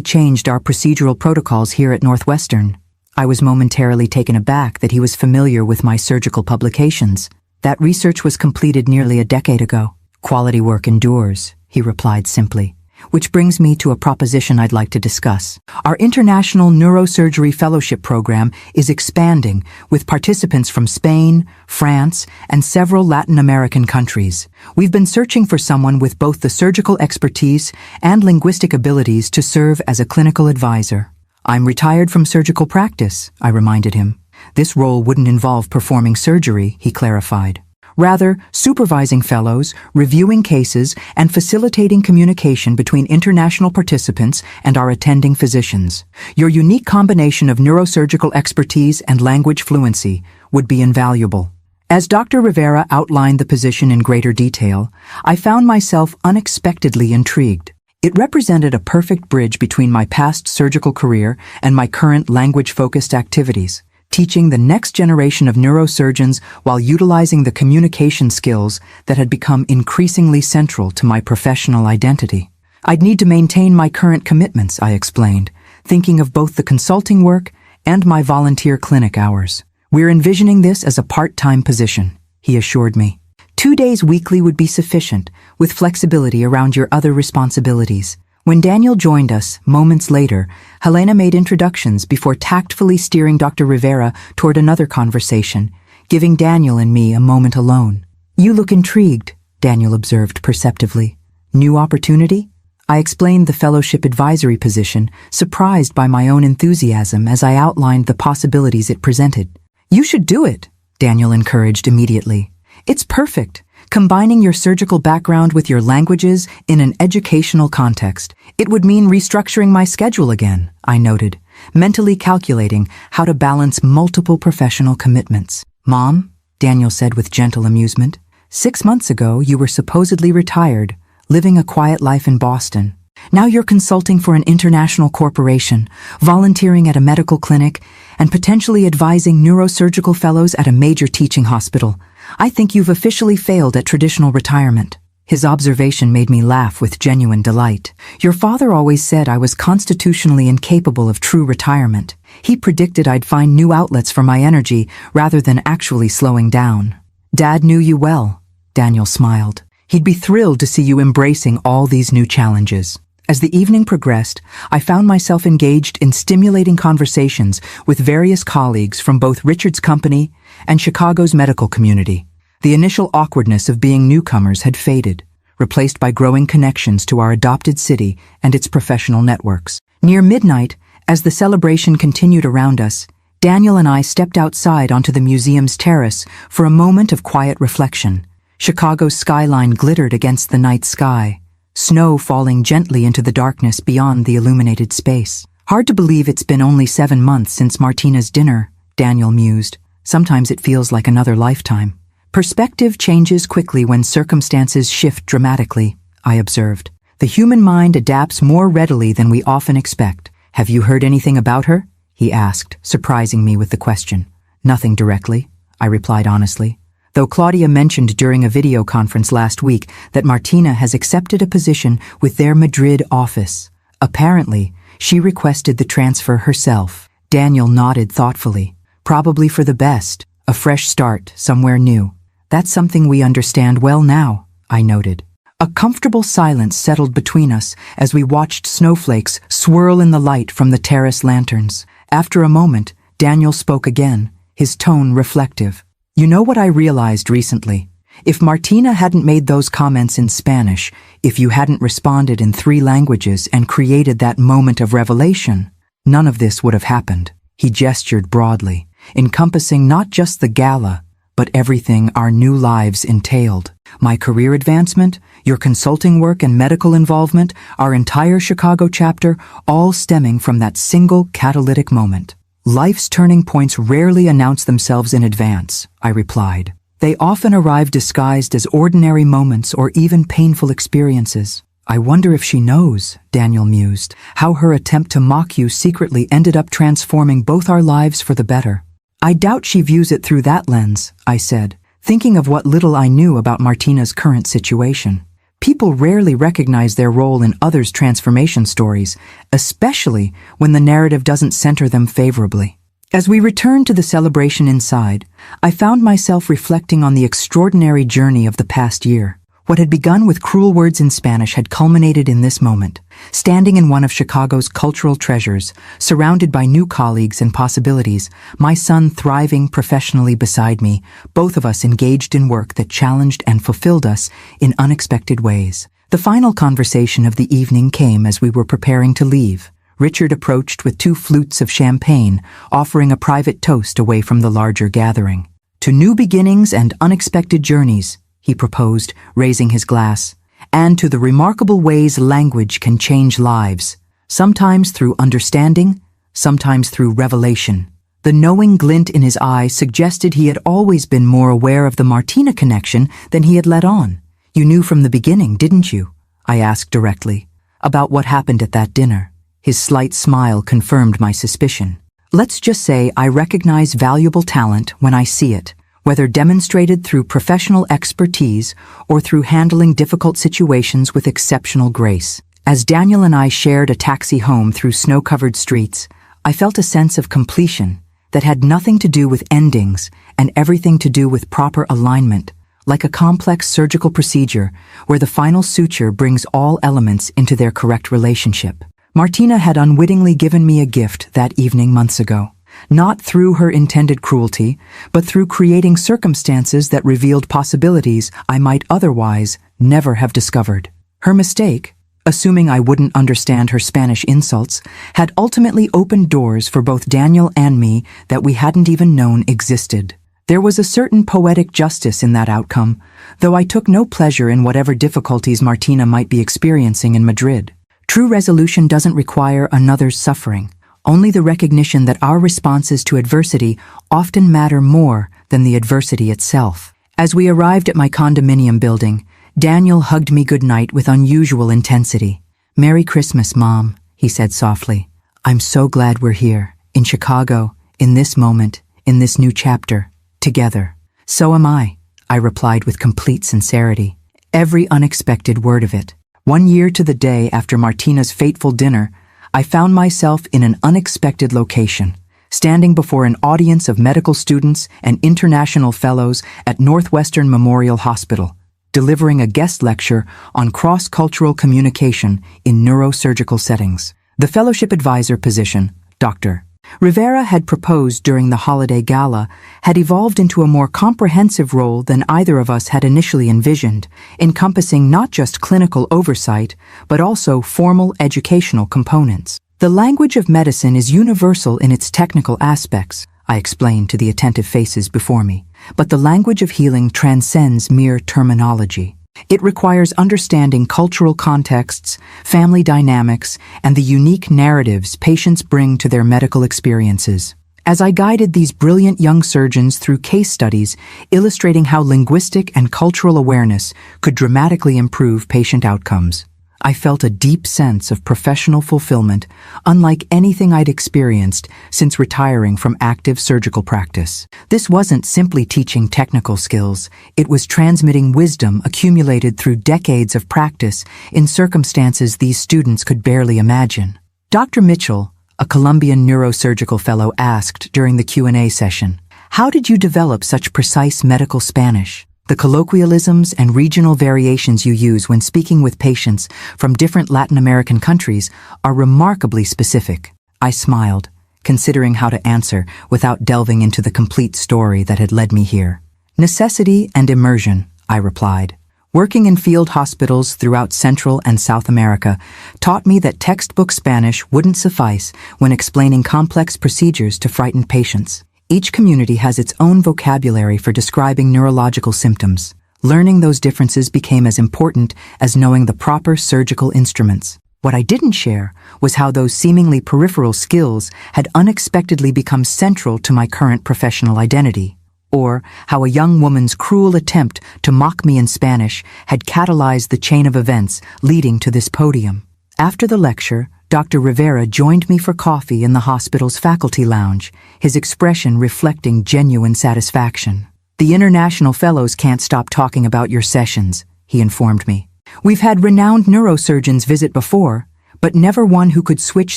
changed our procedural protocols here at Northwestern." I was momentarily taken aback that he was familiar with my surgical publications. "That research was completed nearly a decade ago. Quality work endures," he replied simply. "Which brings me to a proposition I'd like to discuss. Our International Neurosurgery Fellowship Program is expanding with participants from Spain, France, and several Latin American countries. We've been searching for someone with both the surgical expertise and linguistic abilities to serve as a clinical advisor." "I'm retired from surgical practice," I reminded him. "This role wouldn't involve performing surgery," he clarified. "Rather, supervising fellows, reviewing cases, and facilitating communication between international participants and our attending physicians. Your unique combination of neurosurgical expertise and language fluency would be invaluable." As Dr. Rivera outlined the position in greater detail, I found myself unexpectedly intrigued. It represented a perfect bridge between my past surgical career and my current language-focused activities, teaching the next generation of neurosurgeons while utilizing the communication skills that had become increasingly central to my professional identity. "I'd need to maintain my current commitments," I explained, thinking of both the consulting work and my volunteer clinic hours. "We're envisioning this as a part-time position," he assured me. 2 days weekly would be sufficient, with flexibility around your other responsibilities. When Daniel joined us, moments later, Helena made introductions before tactfully steering Dr. Rivera toward another conversation, giving Daniel and me a moment alone. "You look intrigued," Daniel observed perceptively. "New opportunity?" I explained the fellowship advisory position, surprised by my own enthusiasm as I outlined the possibilities it presented. "You should do it," Daniel encouraged immediately. "It's perfect, combining your surgical background with your languages in an educational context. It would mean restructuring my schedule again," I noted, mentally calculating how to balance multiple professional commitments. "Mom," Daniel said with gentle amusement, "6 months ago you were supposedly retired, living a quiet life in Boston. Now you're consulting for an international corporation, volunteering at a medical clinic, and potentially advising neurosurgical fellows at a major teaching hospital. I think you've officially failed at traditional retirement." His observation made me laugh with genuine delight. "Your father always said I was constitutionally incapable of true retirement. He predicted I'd find new outlets for my energy rather than actually slowing down." "Dad knew you well," Daniel smiled. "He'd be thrilled to see you embracing all these new challenges." As the evening progressed, I found myself engaged in stimulating conversations with various colleagues from both Richard's company and Chicago's medical community. The initial awkwardness of being newcomers had faded, replaced by growing connections to our adopted city and its professional networks. Near midnight, as the celebration continued around us, Daniel and I stepped outside onto the museum's terrace for a moment of quiet reflection. Chicago's skyline glittered against the night sky, snow falling gently into the darkness beyond the illuminated space. "Hard to believe it's been only 7 months since Martina's dinner," Daniel mused. "Sometimes it feels like another lifetime." "Perspective changes quickly when circumstances shift dramatically," I observed. "The human mind adapts more readily than we often expect." "Have you heard anything about her?" he asked, surprising me with the question. "Nothing directly," I replied honestly. Though Claudia mentioned during a video conference last week that Martina has accepted a position with their Madrid office. Apparently, she requested the transfer herself. Daniel nodded thoughtfully. Probably for the best, a fresh start, somewhere new. That's something we understand well now, I noted. A comfortable silence settled between us as we watched snowflakes swirl in the light from the terrace lanterns. After a moment, Daniel spoke again, his tone reflective. You know what I realized recently? If Martina hadn't made those comments in Spanish, if you hadn't responded in 3 languages and created that moment of revelation, none of this would have happened. He gestured broadly, encompassing not just the gala, but everything our new lives entailed. My career advancement, your consulting work and medical involvement, our entire Chicago chapter, all stemming from that single catalytic moment. Life's turning points rarely announce themselves in advance, I replied. They often arrive disguised as ordinary moments or even painful experiences. I wonder if she knows, Daniel mused, how her attempt to mock you secretly ended up transforming both our lives for the better. I doubt she views it through that lens, I said, thinking of what little I knew about Martina's current situation. People rarely recognize their role in others' transformation stories, especially when the narrative doesn't center them favorably. As we returned to the celebration inside, I found myself reflecting on the extraordinary journey of the past year. What had begun with cruel words in Spanish had culminated in this moment, standing in one of Chicago's cultural treasures, surrounded by new colleagues and possibilities, my son thriving professionally beside me, both of us engaged in work that challenged and fulfilled us in unexpected ways. The final conversation of the evening came as we were preparing to leave. Richard approached with 2 flutes of champagne, offering a private toast away from the larger gathering. To new beginnings and unexpected journeys, he proposed, raising his glass, and to the remarkable ways language can change lives, sometimes through understanding, sometimes through revelation. The knowing glint in his eye suggested he had always been more aware of the Martina connection than he had let on. You knew from the beginning, didn't you? I asked directly, about what happened at that dinner. His slight smile confirmed my suspicion. Let's just say I recognize valuable talent when I see it, whether demonstrated through professional expertise or through handling difficult situations with exceptional grace. As Daniel and I shared a taxi home through snow-covered streets, I felt a sense of completion that had nothing to do with endings and everything to do with proper alignment, like a complex surgical procedure where the final suture brings all elements into their correct relationship. Martina had unwittingly given me a gift that evening months ago. Not through her intended cruelty, but through creating circumstances that revealed possibilities I might otherwise never have discovered. Her mistake, assuming I wouldn't understand her Spanish insults, had ultimately opened doors for both Daniel and me that we hadn't even known existed. There was a certain poetic justice in that outcome, though I took no pleasure in whatever difficulties Martina might be experiencing in Madrid. True resolution doesn't require another's suffering. Only the recognition that our responses to adversity often matter more than the adversity itself. As we arrived at my condominium building, Daniel hugged me goodnight with unusual intensity. "Merry Christmas, Mom," he said softly. "I'm so glad we're here, in Chicago, in this moment, in this new chapter, together." "So am I," I replied with complete sincerity. Every unexpected word of it. 1 year to the day after Martina's fateful dinner, I found myself in an unexpected location, standing before an audience of medical students and international fellows at Northwestern Memorial Hospital, delivering a guest lecture on cross-cultural communication in neurosurgical settings. The fellowship advisor position, Dr. Rivera had proposed during the holiday gala, had evolved into a more comprehensive role than either of us had initially envisioned, encompassing not just clinical oversight, but also formal educational components. The language of medicine is universal in its technical aspects, I explained to the attentive faces before me, but the language of healing transcends mere terminology. It requires understanding cultural contexts, family dynamics, and the unique narratives patients bring to their medical experiences. As I guided these brilliant young surgeons through case studies illustrating how linguistic and cultural awareness could dramatically improve patient outcomes, I felt a deep sense of professional fulfillment, unlike anything I'd experienced since retiring from active surgical practice. This wasn't simply teaching technical skills, it was transmitting wisdom accumulated through decades of practice in circumstances these students could barely imagine. Dr. Mitchell, a Colombian neurosurgical fellow asked during the Q&A session. How did you develop such precise medical Spanish? The colloquialisms and regional variations you use when speaking with patients from different Latin American countries are remarkably specific. I smiled, considering how to answer without delving into the complete story that had led me here. Necessity and immersion, I replied. Working in field hospitals throughout Central and South America taught me that textbook Spanish wouldn't suffice when explaining complex procedures to frightened patients. Each community has its own vocabulary for describing neurological symptoms. Learning those differences became as important as knowing the proper surgical instruments. What I didn't share was how those seemingly peripheral skills had unexpectedly become central to my current professional identity, or how a young woman's cruel attempt to mock me in Spanish had catalyzed the chain of events leading to this podium. After the lecture, Dr. Rivera joined me for coffee in the hospital's faculty lounge, his expression reflecting genuine satisfaction. The international fellows can't stop talking about your sessions, he informed me. We've had renowned neurosurgeons visit before, but never one who could switch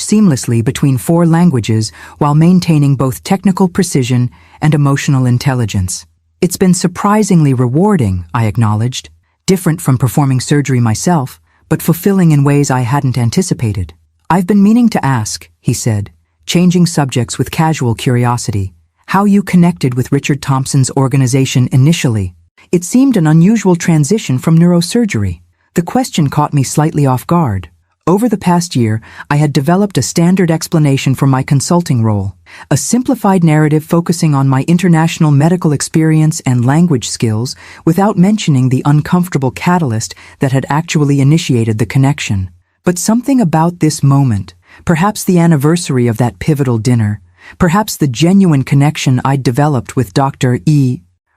seamlessly between 4 languages while maintaining both technical precision and emotional intelligence. It's been surprisingly rewarding, I acknowledged, different from performing surgery myself, but fulfilling in ways I hadn't anticipated. I've been meaning to ask, he said, changing subjects with casual curiosity, how you connected with Richard Thompson's organization initially. It seemed an unusual transition from neurosurgery. The question caught me slightly off guard. Over the past year, I had developed a standard explanation for my consulting role, a simplified narrative focusing on my international medical experience and language skills without mentioning the uncomfortable catalyst that had actually initiated the connection. But something about this moment, perhaps the anniversary of that pivotal dinner, perhaps the genuine connection I'd developed with Dr.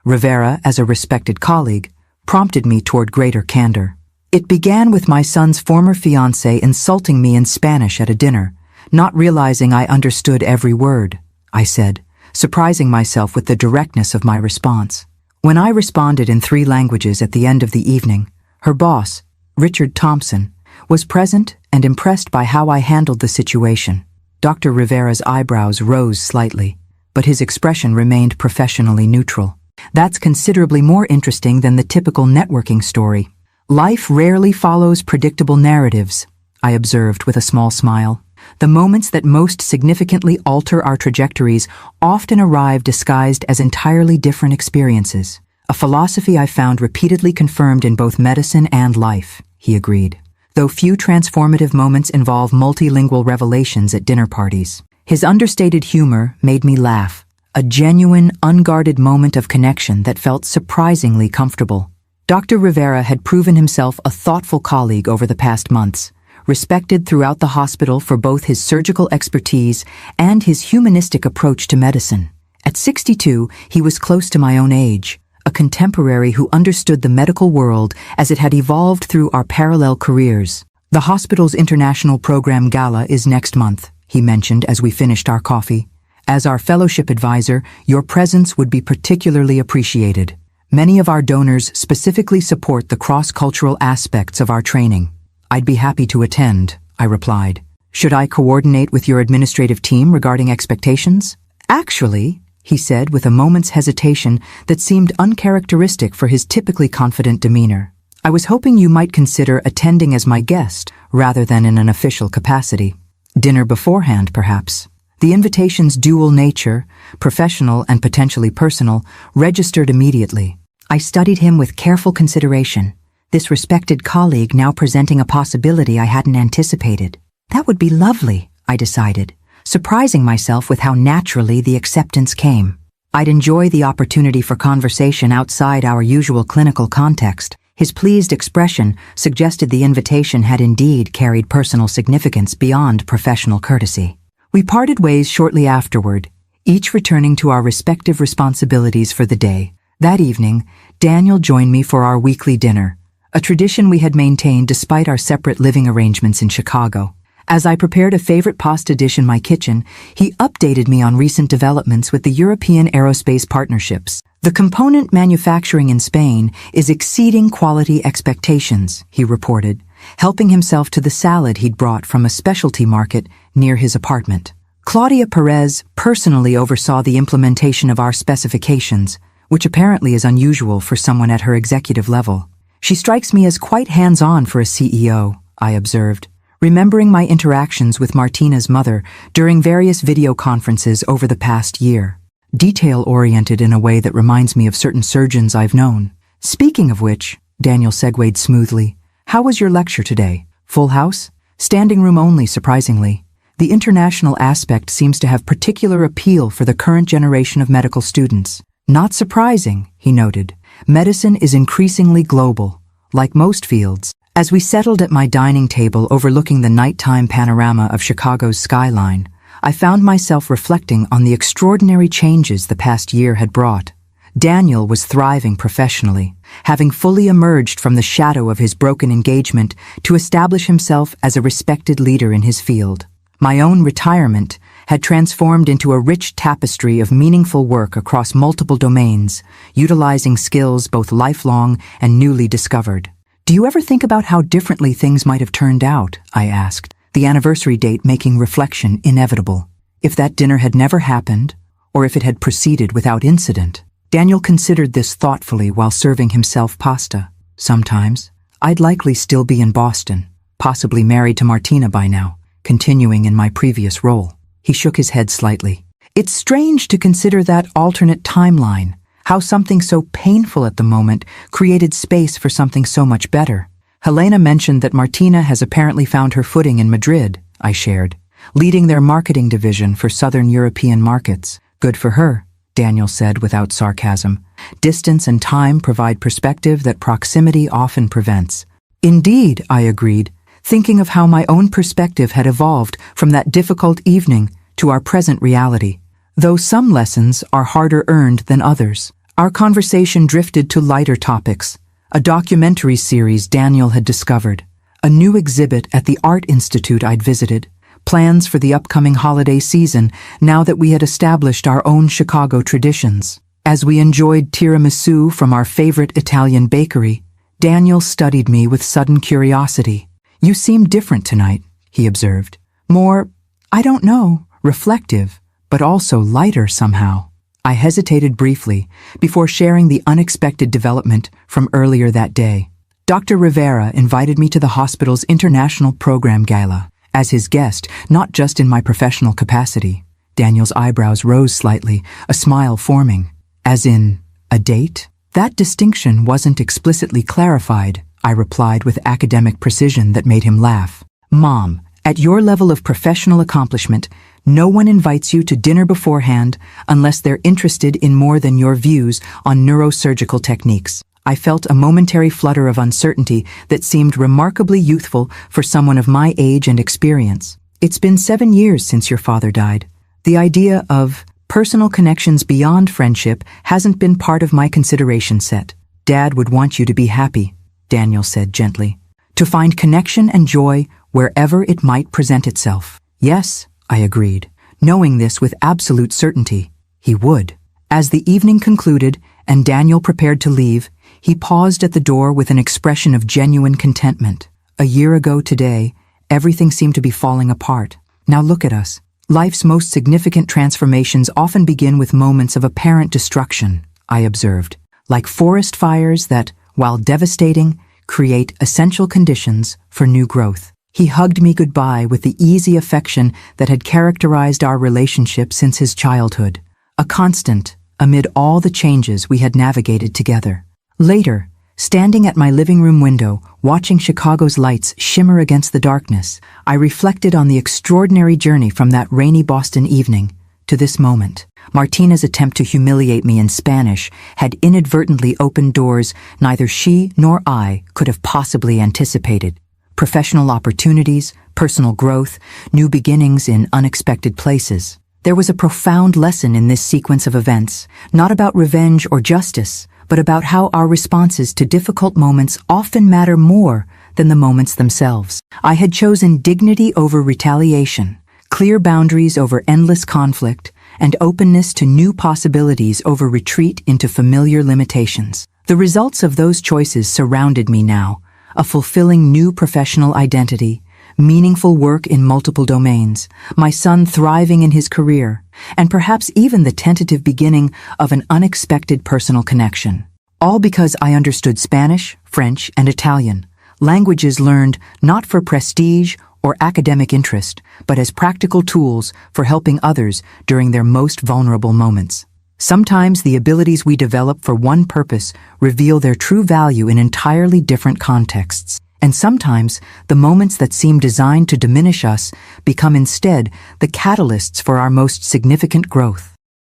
Rivera as a respected colleague, prompted me toward greater candor. It began with my son's former fiancée insulting me in Spanish at a dinner, not realizing I understood every word, I said, surprising myself with the directness of my response. When I responded in 3 languages at the end of the evening, her boss, Richard Thompson, was present and impressed by how I handled the situation. Dr. Rivera's eyebrows rose slightly, but his expression remained professionally neutral. That's considerably more interesting than the typical networking story. Life rarely follows predictable narratives, I observed with a small smile. The moments that most significantly alter our trajectories often arrive disguised as entirely different experiences. A philosophy I found repeatedly confirmed in both medicine and life, he agreed. Though few transformative moments involve multilingual revelations at dinner parties. His understated humor made me laugh, a genuine, unguarded moment of connection that felt surprisingly comfortable. Dr. Rivera had proven himself a thoughtful colleague over the past months, respected throughout the hospital for both his surgical expertise and his humanistic approach to medicine. At 62, he was close to my own age, a contemporary who understood the medical world as it had evolved through our parallel careers. The hospital's international program gala is next month, he mentioned as we finished our coffee. As our fellowship advisor, your presence would be particularly appreciated. Many of our donors specifically support the cross-cultural aspects of our training. I'd be happy to attend, I replied. Should I coordinate with your administrative team regarding expectations? Actually, he said with a moment's hesitation that seemed uncharacteristic for his typically confident demeanor. I was hoping you might consider attending as my guest rather than in an official capacity. Dinner beforehand, perhaps. The invitation's dual nature, professional and potentially personal, registered immediately. I studied him with careful consideration, this respected colleague now presenting a possibility I hadn't anticipated. That would be lovely, I decided, surprising myself with how naturally the acceptance came. I'd enjoy the opportunity for conversation outside our usual clinical context. His pleased expression suggested the invitation had indeed carried personal significance beyond professional courtesy. We parted ways shortly afterward, each returning to our respective responsibilities for the day. That evening, Daniel joined me for our weekly dinner, a tradition we had maintained despite our separate living arrangements in Chicago. As I prepared a favorite pasta dish in my kitchen, he updated me on recent developments with the European aerospace partnerships. The component manufacturing in Spain is exceeding quality expectations, he reported, helping himself to the salad he'd brought from a specialty market near his apartment. Claudia Perez personally oversaw the implementation of our specifications, which apparently is unusual for someone at her executive level. She strikes me as quite hands-on for a CEO, I observed, remembering my interactions with Martina's mother during various video conferences over the past year. Detail-oriented in a way that reminds me of certain surgeons I've known. Speaking of which, Daniel segued smoothly, how was your lecture today? Full house? Standing room only, surprisingly. The international aspect seems to have particular appeal for the current generation of medical students. Not surprising, he noted. Medicine is increasingly global, like most fields. As we settled at my dining table overlooking the nighttime panorama of Chicago's skyline, I found myself reflecting on the extraordinary changes the past year had brought. Daniel was thriving professionally, having fully emerged from the shadow of his broken engagement to establish himself as a respected leader in his field. My own retirement had transformed into a rich tapestry of meaningful work across multiple domains, utilizing skills both lifelong and newly discovered. Do you ever think about how differently things might have turned out? I asked, the anniversary date making reflection inevitable. If that dinner had never happened, or if it had proceeded without incident. Daniel considered this thoughtfully while serving himself pasta. Sometimes, I'd likely still be in Boston, possibly married to Martina by now, continuing in my previous role. He shook his head slightly. It's strange to consider that alternate timeline, how something so painful at the moment created space for something so much better. Helena mentioned that Martina has apparently found her footing in Madrid, I shared, leading their marketing division for Southern European markets. Good for her, Daniel said without sarcasm. Distance and time provide perspective that proximity often prevents. Indeed, I agreed, thinking of how my own perspective had evolved from that difficult evening to our present reality. Though some lessons are harder earned than others, our conversation drifted to lighter topics. A documentary series Daniel had discovered, a new exhibit at the Art Institute I'd visited, plans for the upcoming holiday season now that we had established our own Chicago traditions. As we enjoyed tiramisu from our favorite Italian bakery, Daniel studied me with sudden curiosity. You seem different tonight, he observed. More, I don't know, reflective, but also lighter somehow. I hesitated briefly before sharing the unexpected development from earlier that day. Dr. Rivera invited me to the hospital's International Program Gala as his guest, not just in my professional capacity. Daniel's eyebrows rose slightly, a smile forming. As in, a date? That distinction wasn't explicitly clarified, I replied with academic precision that made him laugh. Mom, at your level of professional accomplishment, no one invites you to dinner beforehand unless they're interested in more than your views on neurosurgical techniques. I felt a momentary flutter of uncertainty that seemed remarkably youthful for someone of my age and experience. It's been 7 years since your father died. The idea of personal connections beyond friendship hasn't been part of my consideration set. Dad would want you to be happy, Daniel said gently, to find connection and joy wherever it might present itself. Yes, I agreed, knowing this with absolute certainty. He would. As the evening concluded and Daniel prepared to leave, he paused at the door with an expression of genuine contentment. A year ago today, everything seemed to be falling apart. Now look at us. Life's most significant transformations often begin with moments of apparent destruction, I observed, like forest fires that, while devastating, create essential conditions for new growth. He hugged me goodbye with the easy affection that had characterized our relationship since his childhood, a constant amid all the changes we had navigated together. Later, standing at my living room window, watching Chicago's lights shimmer against the darkness, I reflected on the extraordinary journey from that rainy Boston evening to this moment. Martina's attempt to humiliate me in Spanish had inadvertently opened doors neither she nor I could have possibly anticipated. Professional opportunities, personal growth, new beginnings in unexpected places. There was a profound lesson in this sequence of events, not about revenge or justice, but about how our responses to difficult moments often matter more than the moments themselves. I had chosen dignity over retaliation, clear boundaries over endless conflict, and openness to new possibilities over retreat into familiar limitations. The results of those choices surrounded me now, a fulfilling new professional identity, meaningful work in multiple domains, my son thriving in his career, and perhaps even the tentative beginning of an unexpected personal connection. All because I understood Spanish, French, and Italian, languages learned not for prestige or academic interest, but as practical tools for helping others during their most vulnerable moments. Sometimes the abilities we develop for one purpose reveal their true value in entirely different contexts. And sometimes the moments that seem designed to diminish us become instead the catalysts for our most significant growth.